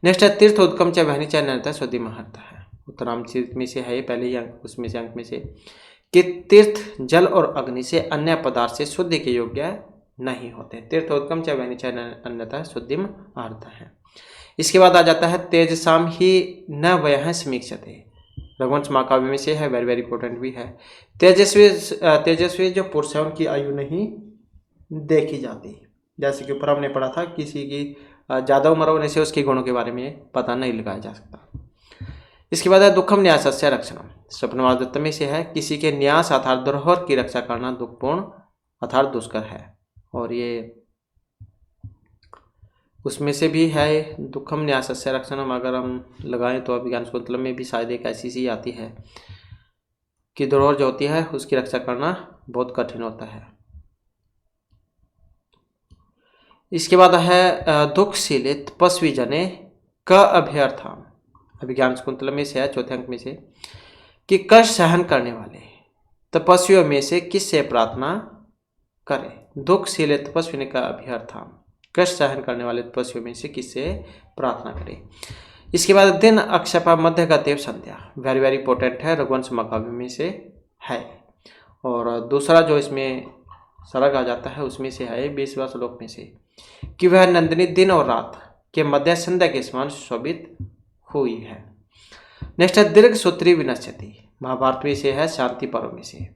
नेक्स्ट है तीर्थ उद्गम च वहनी च नरता शुद्धि महर्ता है। उत्तरामचरित में से है पहले ही अंक, उसमें से अंक में से, कि तीर्थ जल और अग्नि से अन्य पदार्थ से शुद्धि के योग्य नहीं होते। तीर्थोत्कम च वहनी च अन्यथा शुद्धि महर्ता है। इसके बाद आ जाता है तेजसाम ही न वह समीक्षते, रघुवंश महाकाव्य में से है, वेरी वेरी इंपॉर्टेंट भी है। तेजस्वी जो पुरुष है उनकी आयु नहीं देखी जाती। जैसे कि ऊपर हमने पढ़ा था, किसी की ज़्यादा उम्र होने से उसके गुणों के बारे में पता नहीं लगाया जा सकता। इसके बाद है दुखम न्यासस्य रक्षणम, स्वप्नवादत्त में से है, किसी के न्यास अर्थात धरोहर की रक्षा करना दुखपूर्ण अर्थात दुष्कर है। और ये उसमें से भी है दुखम न्यासस्य रक्षणम, अगर हम लगाएं तो अभिज्ञान शकुंतलम में भी शायद एक ऐसी सी आती है कि धरोहर जो होती है उसकी रक्षा करना बहुत कठिन होता है। इसके बाद है दुखशीलित तपस्वी जने क अभ्यर्थम, अभिज्ञान शकुंतलम में से है चौथे अंक में से, कि कष्ट सहन करने वाले तपस्वियों में से किससे प्रार्थना करें। दुखशीलित तपस्वी का अभ्यर्थम, कष्ट सहन करने वाले तपस्वियों में से किससे प्रार्थना करें। इसके बाद दिन अक्षपा मध्य का देव संध्या, वेरी वेरी इंपॉर्टेंट है, रघुवंश महाकाव्य में से है। और दूसरा जो इसमें सरग आ जाता है उसमें से है 20वां श्लोक में से, कि वह नंदिनी दिन और रात के मध्य संध्या के समान शोभित हुई है। नेक्स्ट है दीर्घ सूत्री विनश्यति, महाभारत में से है, शांति पर्व में से,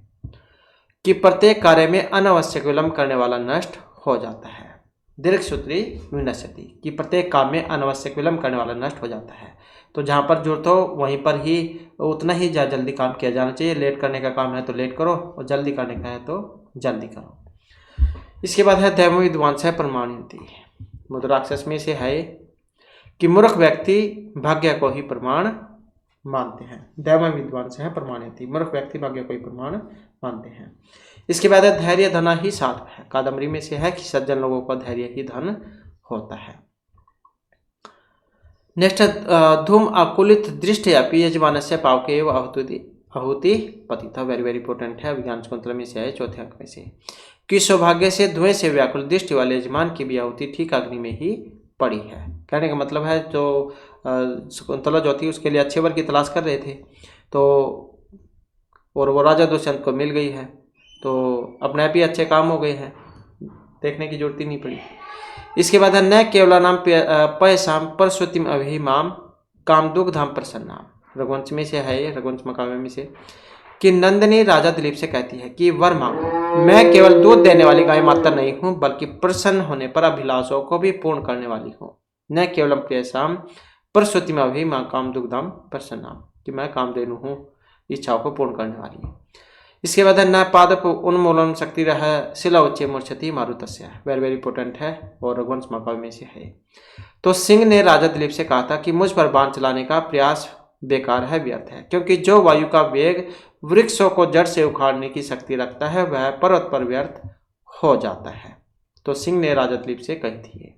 कि प्रत्येक कार्य में अनावश्यक विलंब करने वाला नष्ट हो जाता है। दीर्घ सूत्री विनश्यति, कि प्रत्येक काम में अनावश्यक विलंब करने वाला नष्ट हो जाता है। तो जहाँ पर जरूरत हो वहीं पर ही उतना ही जल्दी काम किया जाना चाहिए। लेट करने का काम है तो लेट करो, और जल्दी करने का है तो जल्दी करो। इसके बाद है दैव विद्वांस है प्रमाणयति, मुद्राक्षस में से है, कि मूर्ख व्यक्ति भाग्य को ही प्रमाण मानते हैं। दैव विद्वांस है प्रमाणयति, मूर्ख व्यक्ति भाग्य को ही प्रमाण मानते हैं। इसके बाद है धैर्य धना ही साधव है, कादम्बरी में से है, कि सज्जन लोगों का धैर्य ही धन होता है। नेक्स्ट धूम आकुलित दृष्टि अपि यजमानस्य पावके एव आहुति पतिता, वेरी वेरी इंपॉर्टेंट है, विज्ञान शकुंतलम में से है चौथे अंक में से, कि सौभाग्य से धुएं से व्याकुल दृष्टि वाले यजमान की भी आहुति ठीक अग्नि में ही पड़ी है। कहने का मतलब है जो शकुंतला जो थी उसके लिए अच्छे वर की तलाश कर रहे थे, तो और वो राजा दुष्यंत को मिल गई है, तो अपने आप ही अच्छे काम हो गए हैं, देखने की जरूरत ही नहीं पड़ी। इसके बाद है न केवला नाम पैसाम परस्वतीम अभिमाम काम दुख धाम प्रसन्नाम, रघुवंश में से है, रघुवंश महाकाव्य में से, कि नंदिनी राजा दिलीप से कहती है कि वर मांगो, मैं केवल दूध देने वाली गाय मात्र नहीं हूँ बल्कि प्रसन्न होने पर अभिलाषों को भी पूर्ण करने वाली हूँ। न केवलम प्रियसाम परस्वतीम अभिमाम काम दुख धाम प्रसन्नाम, कि मैं कामधेनु हूँ, इच्छाओं को पूर्ण करने वाली है। इसके बाद है न पादप उन्मूलन शक्ति रह शिला उच्च मूर्छति मारुतस्य, वेरी वेरी इंपॉर्टेंट है, और रघुवंश महाकाव्य में से है। तो सिंह ने राजा दिलीप से कहा था कि मुझ पर बाण चलाने का प्रयास बेकार है, व्यर्थ है, क्योंकि जो वायु का वेग वृक्षों को जड़ से उखाड़ने की शक्ति रखता है वह पर्वत पर व्यर्थ हो जाता है। तो सिंह ने राजा दिलीप से कही थी।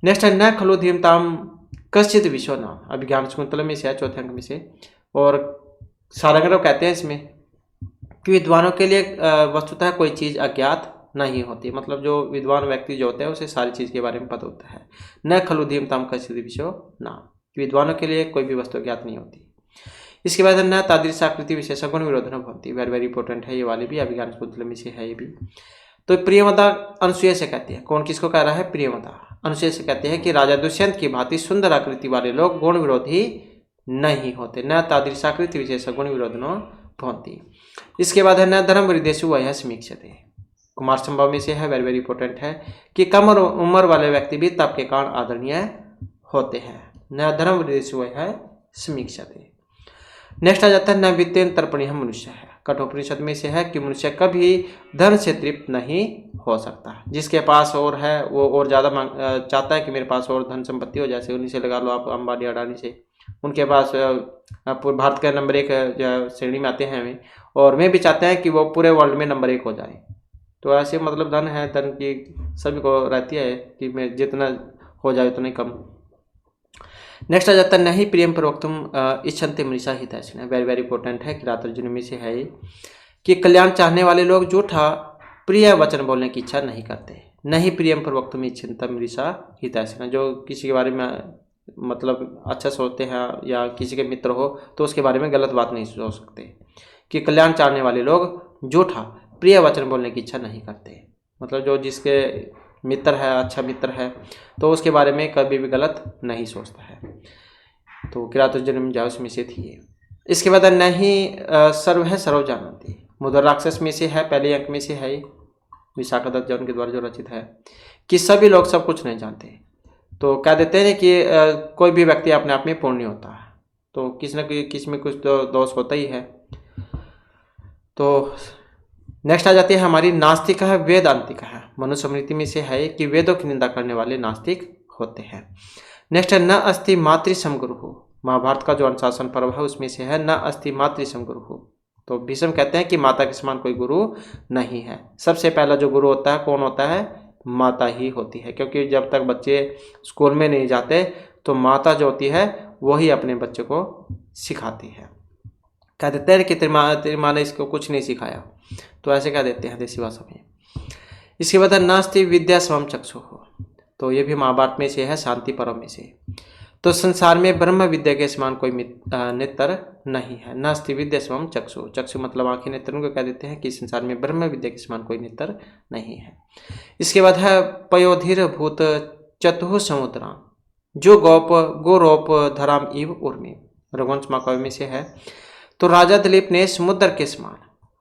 नेक्स्ट है न खलु धीमताम कश्चित विश्व नाम, अभिज्ञान शकुंतलम में से है, चौथे अंक में से। और सारंगरव कहते हैं इसमें कि विद्वानों के लिए वस्तुतः कोई चीज़ अज्ञात नहीं होती, मतलब जो विद्वान व्यक्ति जो होते हैं उसे सारी चीज़ के बारे में पता होता है। न खलु धीमताम कश्चित विश्व नाम, विद्वानों के लिए कोई भी वस्तु अज्ञात नहीं होती। इसके बाद न तादृश आकृति विशेष गुण विरोधन भवती, वेरी वेरी इंपॉर्टेंट है ये वाली भी, अभिज्ञान शकुंतलम में से है ये भी। तो प्रियमदा अनुसूया से कहती है, कौन किसको कह रहा है? प्रियमदा अनुसूया से कहती है कि राजा दुष्यंत की भांति सुंदर आकृति वाले लोग गुण विरोधी नहीं होते। न तादृशाकृति विशेष गुण विरोधनो भवन्ति। इसके बाद है न धर्म वृद्धेषु वह समीक्षते, कुमार संभव में से है, वेरी वेरी इंपॉर्टेंट है कि कम उम्र वाले व्यक्ति भी तप के कारण आदरणीय होते हैं। न धर्म वृद्धेषु वह समीक्षते। नेक्स्ट आ जाता है न वित्तेन तर्पणीय मनुष्य है, कठोपनिषद में से है कि मनुष्य कभी धन से तृप्त नहीं हो सकता। जिसके पास और है वो और ज़्यादा चाहता है कि मेरे पास और धन संपत्ति हो, जैसे उन्हीं से लगा लो आप अंबानी अडानी से, उनके पास भारत का नंबर 1 श्रेणी में आते हैं हमें, और मैं भी चाहते हैं कि वो पूरे वर्ल्ड में नंबर 1 हो जाए। तो ऐसे मतलब धन है, धन की सभी को रहती है कि मैं जितना हो जाए उतना कम। नेक्स्ट आ जाता है नहीं प्रियम प्रवक्तुम इच्छन्ते मनीषा हितैषिणः, वेरी वेरी इंपॉर्टेंट है, किरातर्जुनी में से है कि कल्याण चाहने वाले लोग झूठा प्रिय वचन बोलने की इच्छा नहीं करते। नहीं प्रियम प्रवक्तुम इच्छन्ते मनीषा हितैषिणः, जो किसी के बारे में मतलब अच्छा सोचते हैं या किसी के मित्र हो तो उसके बारे में गलत बात नहीं सोच सकते। कि कल्याण चाहने वाले लोग झूठा प्रिय वचन बोलने की इच्छा नहीं करते, मतलब जो जिसके मित्र है, अच्छा मित्र है, तो उसके बारे में कभी भी गलत नहीं सोचता है। तो किरातर्जुनी जाओ में से थी। इसके बाद नहीं सर्व है सर्व जानती, मुद्र राक्षस में से है, पहले अंक में से है, विशाखा दत्त जौन के द्वारा जो रचित है कि सभी लोग सब कुछ नहीं जानते। तो कह देते हैं कि कोई भी व्यक्ति अपने आप में पूर्ण नहीं होता है, तो किसी न किसी में कुछ तो दोष होता ही है। तो नेक्स्ट आ जाती है हमारी नास्तिक है वेदांतिक है, मनुस्मृति में से है कि वेदों की निंदा करने वाले नास्तिक होते हैं। नेक्स्ट है न अस्ति मातृसम गुरु, महाभारत का जो अनुशासन पर्व है उसमें से है न अस्ति मातृसम गुरु। तो भीष्म कहते हैं कि माता के समान कोई गुरु नहीं है। सबसे पहला जो गुरु होता है कौन होता है? माता ही होती है, क्योंकि जब तक बच्चे स्कूल में नहीं जाते तो माता जो होती है वही अपने बच्चे को सिखाती है। कह देते हैं कि तेरी माँ ने इसको कुछ नहीं सिखाया, तो ऐसे कह देते हैं देसी भाषा में। इसके बाद नास्ति विद्या स्वम चक्षु हो, तो ये भी महाभारत में से है, शांति पर्व में से। तो संसार में ब्रह्म विद्या के समान कोई नेत्र नहीं है। नास्ति विद्या स्वम चक्षु, चक्षु मतलब आंखें, नेत्र को कह देते हैं कि संसार में ब्रह्म विद्या के समान कोई नेत्र नहीं है। इसके बाद है पयोधीर भूत चतुः समुद्राम, जो गोरोप धराम इव उर्मी, रघुवंश महाकाव्य में से है। तो राजा दिलीप ने समुद्र के समान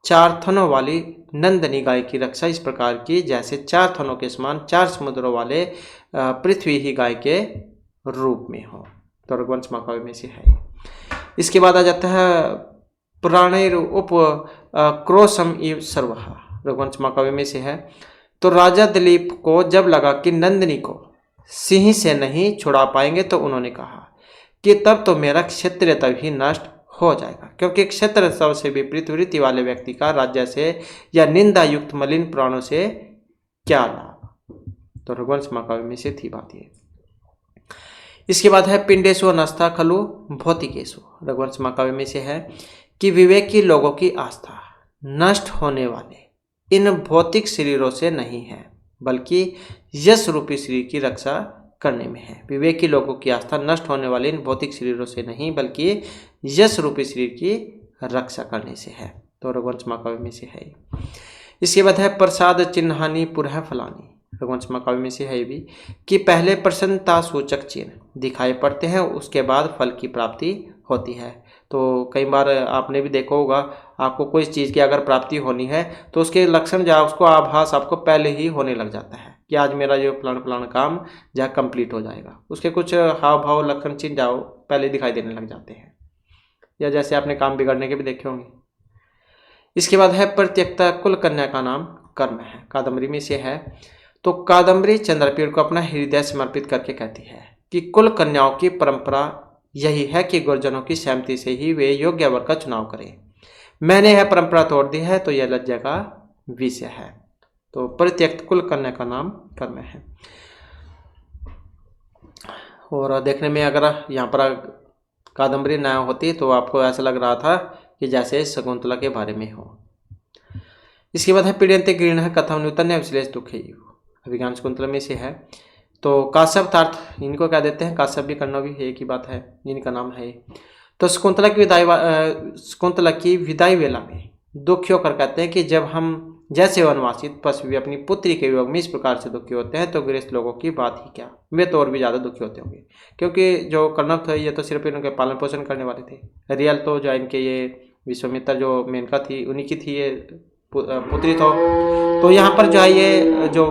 4 थनों वाली नंदनी गाय की रक्षा इस प्रकार की जैसे 4 थनों के समान 4 समुद्रों वाले पृथ्वी ही गाय के रूप में हो। तो रघुवंश महाकाव्य में से है। इसके बाद आ जाता है प्राणैर उप क्रोशम इव सर्वः, रघुवंश महाकाव्य में से है। तो राजा दिलीप को जब लगा कि नंदिनी को सिंह से नहीं छुड़ा पाएंगे तो उन्होंने कहा कि तब तो मेरा क्षत्रिय तभी नष्ट हो जाएगा, क्योंकि क्षत्र शव से विपरीत वृत्ति वाले व्यक्ति का राज्य से या निंदा युक्त मलिन प्राणों से क्या लाभ। तो रघुवंश महाकाव्य में से थी बात ये। इसके बाद है पिंडेशु नस्ता खलु भौतिकेशु, रघुवंश महाकाव्य में से है कि विवेकी लोगों की आस्था नष्ट होने वाले इन भौतिक शरीरों से नहीं है, बल्कि यश रूपी शरीर की रक्षा करने में है। विवेकी लोगों की आस्था नष्ट होने वाले इन भौतिक शरीरों से नहीं, बल्कि यश रूपी शरीर की रक्षा करने से है। तो रघुवंश महाकाव्य में से है। इसके बाद है प्रसाद चिन्हानी पुरह फलानी, रघुवंश महाकाव्य में से है भी कि पहले प्रसन्नता सूचक चिन्ह दिखाई पड़ते हैं, उसके बाद फल की प्राप्ति होती है। तो कई बार आपने भी देखा होगा, आपको कोई चीज़ की अगर प्राप्ति होनी है तो उसके लक्षण जो उसको आभास आपको पहले ही होने लग जाता है कि आज मेरा जो फलाना काम जहाँ कंप्लीट हो जाएगा। उसके कुछ हाव भाव लक्षण चिन्ह जाओ पहले दिखाई देने लग जाते हैं, या जैसे आपने काम बिगड़ने के भी देखे होंगे। इसके बाद है प्रत्यक्ता कुल कन्या का नाम कर्म है, कादम्बरी में से है। तो कादम्बरी चंद्रपीड़ को अपना हृदय समर्पित करके कहती है कि कुल कन्याओं की परंपरा यही है कि गुरुजनों की सहमति से ही वे योग्य वर का चुनाव करें। मैंने यह परंपरा तोड़ दी है तो यह लज्जा का विषय है। तो परित्यक्त कुल कन्या का नाम कर्म है। और देखने में अगर यहाँ पर कादम्बरी न होती तो आपको ऐसा लग रहा था कि जैसे शकुंतला के बारे में हो। इसके बाद है पीड़यन्ते गृह्णः कथम नूतन्य विश्लेष दुखे। अभिज्ञान शकुंतला में से है। तो काश्यप तार्थ इनको क्या देते हैं, काश्यप भी करना भी एक ही बात है, इनका नाम है। तो शकुंतला की विदाई वेला में दुखी होकर कहते हैं कि जब हम जैसे वनवासित पशु भी अपनी पुत्री के वियोग में इस प्रकार से दुखी होते हैं तो गृहस्थ लोगों की बात ही क्या, वे तो और भी ज़्यादा दुखी होते होंगे। क्योंकि जो कर्णव थे ये तो सिर्फ इनके पालन पोषण करने वाले थे। रियल तो जो इनके ये विश्वामित्र जो मेनका थी उन्हीं की थी ये पुत्री। तो यहाँ पर जो है ये जो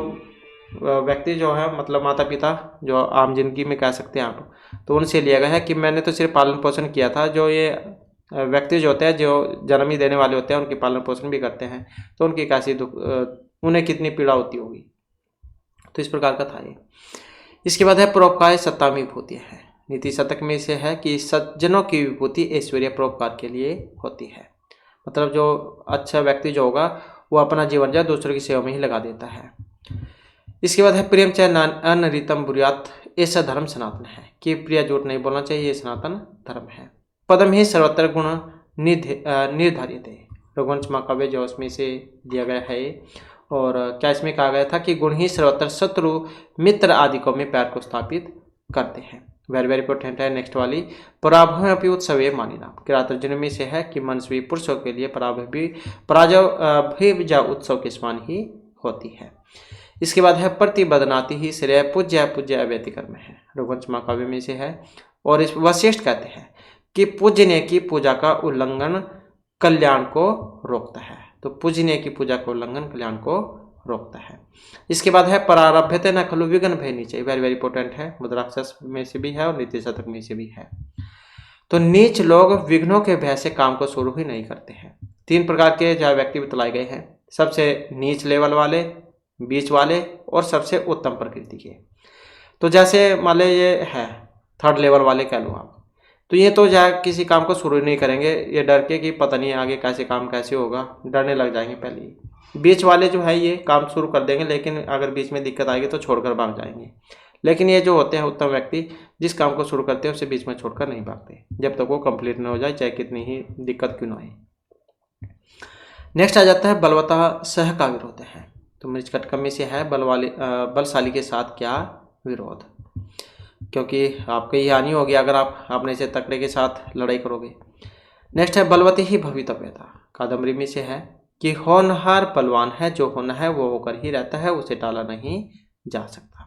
व्यक्ति जो है मतलब माता पिता जो आम जिंदगी में कह सकते हैं आप, तो उनसे लिया गया है कि मैंने तो सिर्फ पालन पोषण किया था। जो ये व्यक्ति जो होते हैं जो जन्म ही देने वाले होते हैं उनकी पालन पोषण भी करते हैं, तो उनकी कैसी दुख, उन्हें कितनी पीड़ा होती होगी। तो इस प्रकार का था ये। इसके बाद है परोपकार सत्तामी विभूति है। नीति शतक में से है कि सज्जनों की विभूति ऐश्वर्य परोपकार के लिए होती है। मतलब जो अच्छा व्यक्ति जो होगा वो अपना जीवन जो दूसरों की सेवा में ही लगा देता है। इसके बाद है प्रेम चाहे अनरितम बुरियात, ऐसा धर्म सनातन है कि प्रिय झूठ नहीं बोलना चाहिए, ये सनातन धर्म है। पदम ही सर्वत्र गुण निर्धारित है। रघुवंश महाकाव्य जो उसमें से दिया गया है। और क्या इसमें कहा गया था कि गुण ही सर्वत्र शत्रु मित्र आदि को में प्यार को स्थापित करते हैं। वेरी वेरी इंपॉर्टेंट है नेक्स्ट वाली। पराभव अपनी उत्सव मानी नाम। किरातर्जुन में से है कि मनस्वी पुरुषों के लिए पराजय भी उत्सव के समान ही होती है। इसके बाद है प्रतिबदनाति ही श्रेय पूज्य पूज्य अवैति कर्म है। रघुवंश महाकाव्य में से है। और इस वशिष्ठ कहते हैं कि पूजने की पूजा का उल्लंघन कल्याण को रोकता है। तो पूजने की पूजा का उल्लंघन कल्याण को रोकता है। इसके बाद है परारभ्यते न खलु विघ्न भय नीचे। वेरी वेरी इंपॉर्टेंट है, मुद्राक्षस में से भी है और नीति शतक में से भी है। तो नीच लोग विघ्नों के भय से काम को शुरू ही नहीं करते हैं। 3 प्रकार के जो व्यक्ति बतलाए गए हैं, सबसे नीच लेवल वाले, बीच वाले और सबसे उत्तम प्रकृति के। तो जैसे मान लो ये है 3rd लेवल वाले कह लो आप, तो ये तो जा किसी काम को शुरू नहीं करेंगे, ये डर के कि पता नहीं आगे कैसे काम कैसे होगा, डरने लग जाएंगे पहले ही। बीच वाले जो है ये काम शुरू कर देंगे, लेकिन अगर बीच में दिक्कत आएगी तो छोड़कर भाग जाएंगे। लेकिन ये जो होते हैं उत्तम व्यक्ति, जिस काम को शुरू करते हैं उसे बीच में छोड़कर नहीं भागते, जब तक वो कंप्लीट न हो जाए, चाहे कितनी ही दिक्कत क्यों न आए। नेक्स्ट आ जाता है बलवता सह का विरोध है। तो मृच्छकटक में से है बलशाली के साथ क्या विरोध, क्योंकि आपकी ही हानि होगी अगर आप अपने से तकड़े के साथ लड़ाई करोगे। नेक्स्ट है बलवती ही भवितव्यता। कादम्बरी में से है कि होनहार बलवान है, जो होना है वो होकर ही रहता है, उसे टाला नहीं जा सकता।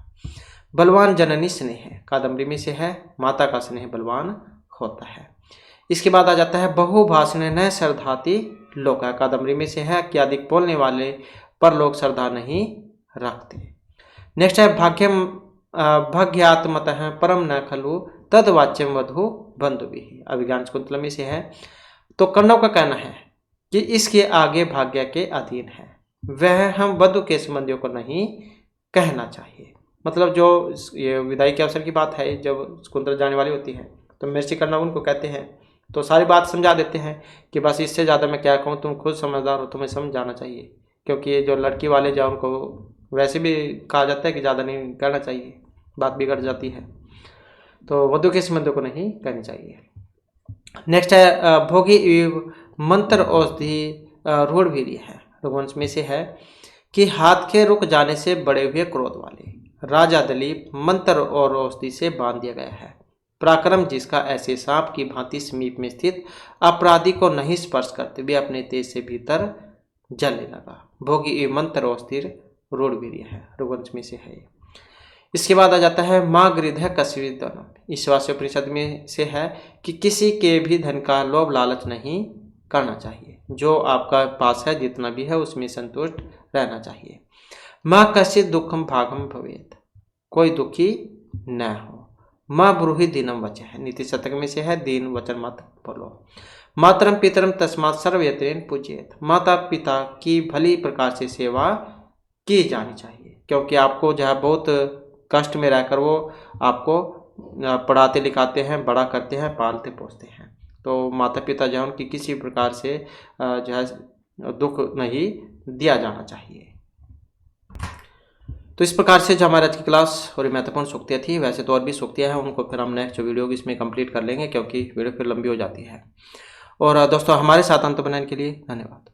बलवान जननी स्नेह है। कादम्बरी में से है माता का स्नेह बलवान होता है। इसके बाद आ जाता है बहुभाषण न श्रद्धाति लोक। कादम्बरी में से है कि अधिक बोलने वाले पर लोग श्रद्धा नहीं रखते। नेक्स्ट है भाग्यात्मतः परम न खलु तद वाच्यम वधु बंधु भी। अभिज्ञान शकुंतला में से है। तो कण्व का कहना है कि इसके आगे भाग्य के अधीन है, वह हम वधु के संबंधियों को नहीं कहना चाहिए। मतलब जो ये विदाई के अवसर की बात है, जब शकुंतला जाने वाली होती है तो महर्षि कण्व उनको कहते हैं, तो सारी बात समझा देते हैं कि बस इससे ज़्यादा मैं क्या कहूँ, तुम खुद समझदार हो, तुम्हें समझ जाना चाहिए। क्योंकि ये जो लड़की वाले जो उनको वैसे भी कहा जाता है कि ज़्यादा नहीं कहना चाहिए, बात बिगड़ जाती है, तो वधु के संबंधों को नहीं कहनी चाहिए। नेक्स्ट है भोगी मंत्र औषधि रूढ़वीर्य है। रघुवंश में से है कि हाथ के रुक जाने से बड़े हुए क्रोध वाले राजा दिलीप मंत्र और औषधि से बांध दिया गया है। पराक्रम जिसका ऐसे सांप की भांति समीप में स्थित अपराधी को नहीं स्पर्श करते हुए अपने तेज से भीतर जलने लगा। भोगी मंत्र और स्थिर रूढ़वीर्य है। रघुवंश में से है। इसके बाद आ जाता है माँ गृध कस्विदनम। ईश्वासोपनिषद में से है कि किसी के भी धन का लोभ लालच नहीं करना चाहिए, जो आपका पास है जितना भी है उसमें संतुष्ट रहना चाहिए। माँ कश्चित दुखम भागम भवेत, कोई दुखी न हो। माँ ब्रूहि दीनम वचः है। नीति शतक में से है दीन वचन मत बोलो। मातरम पितरम तस्मात् सर्वयत्रेण पूज्येत। माता पिता की भली प्रकार से सेवा की जानी चाहिए, क्योंकि आपको जो है बहुत कष्ट में रहकर वो आपको पढ़ाते लिखाते हैं, बड़ा करते हैं, पालते पोसते हैं। तो माता पिता जो है उनकी किसी प्रकार से जो है दुख नहीं दिया जाना चाहिए। तो इस प्रकार से जो हमारी आज की क्लास और महत्वपूर्ण सूक्तियाँ थी, वैसे तो और भी सूक्तियाँ हैं, उनको फिर हम नेक्स्ट जो वीडियो होगी इसमें कंप्लीट कर लेंगे, क्योंकि वीडियो फिर लंबी हो जाती है। और दोस्तों हमारे साथ अंत बनाने के लिए धन्यवाद।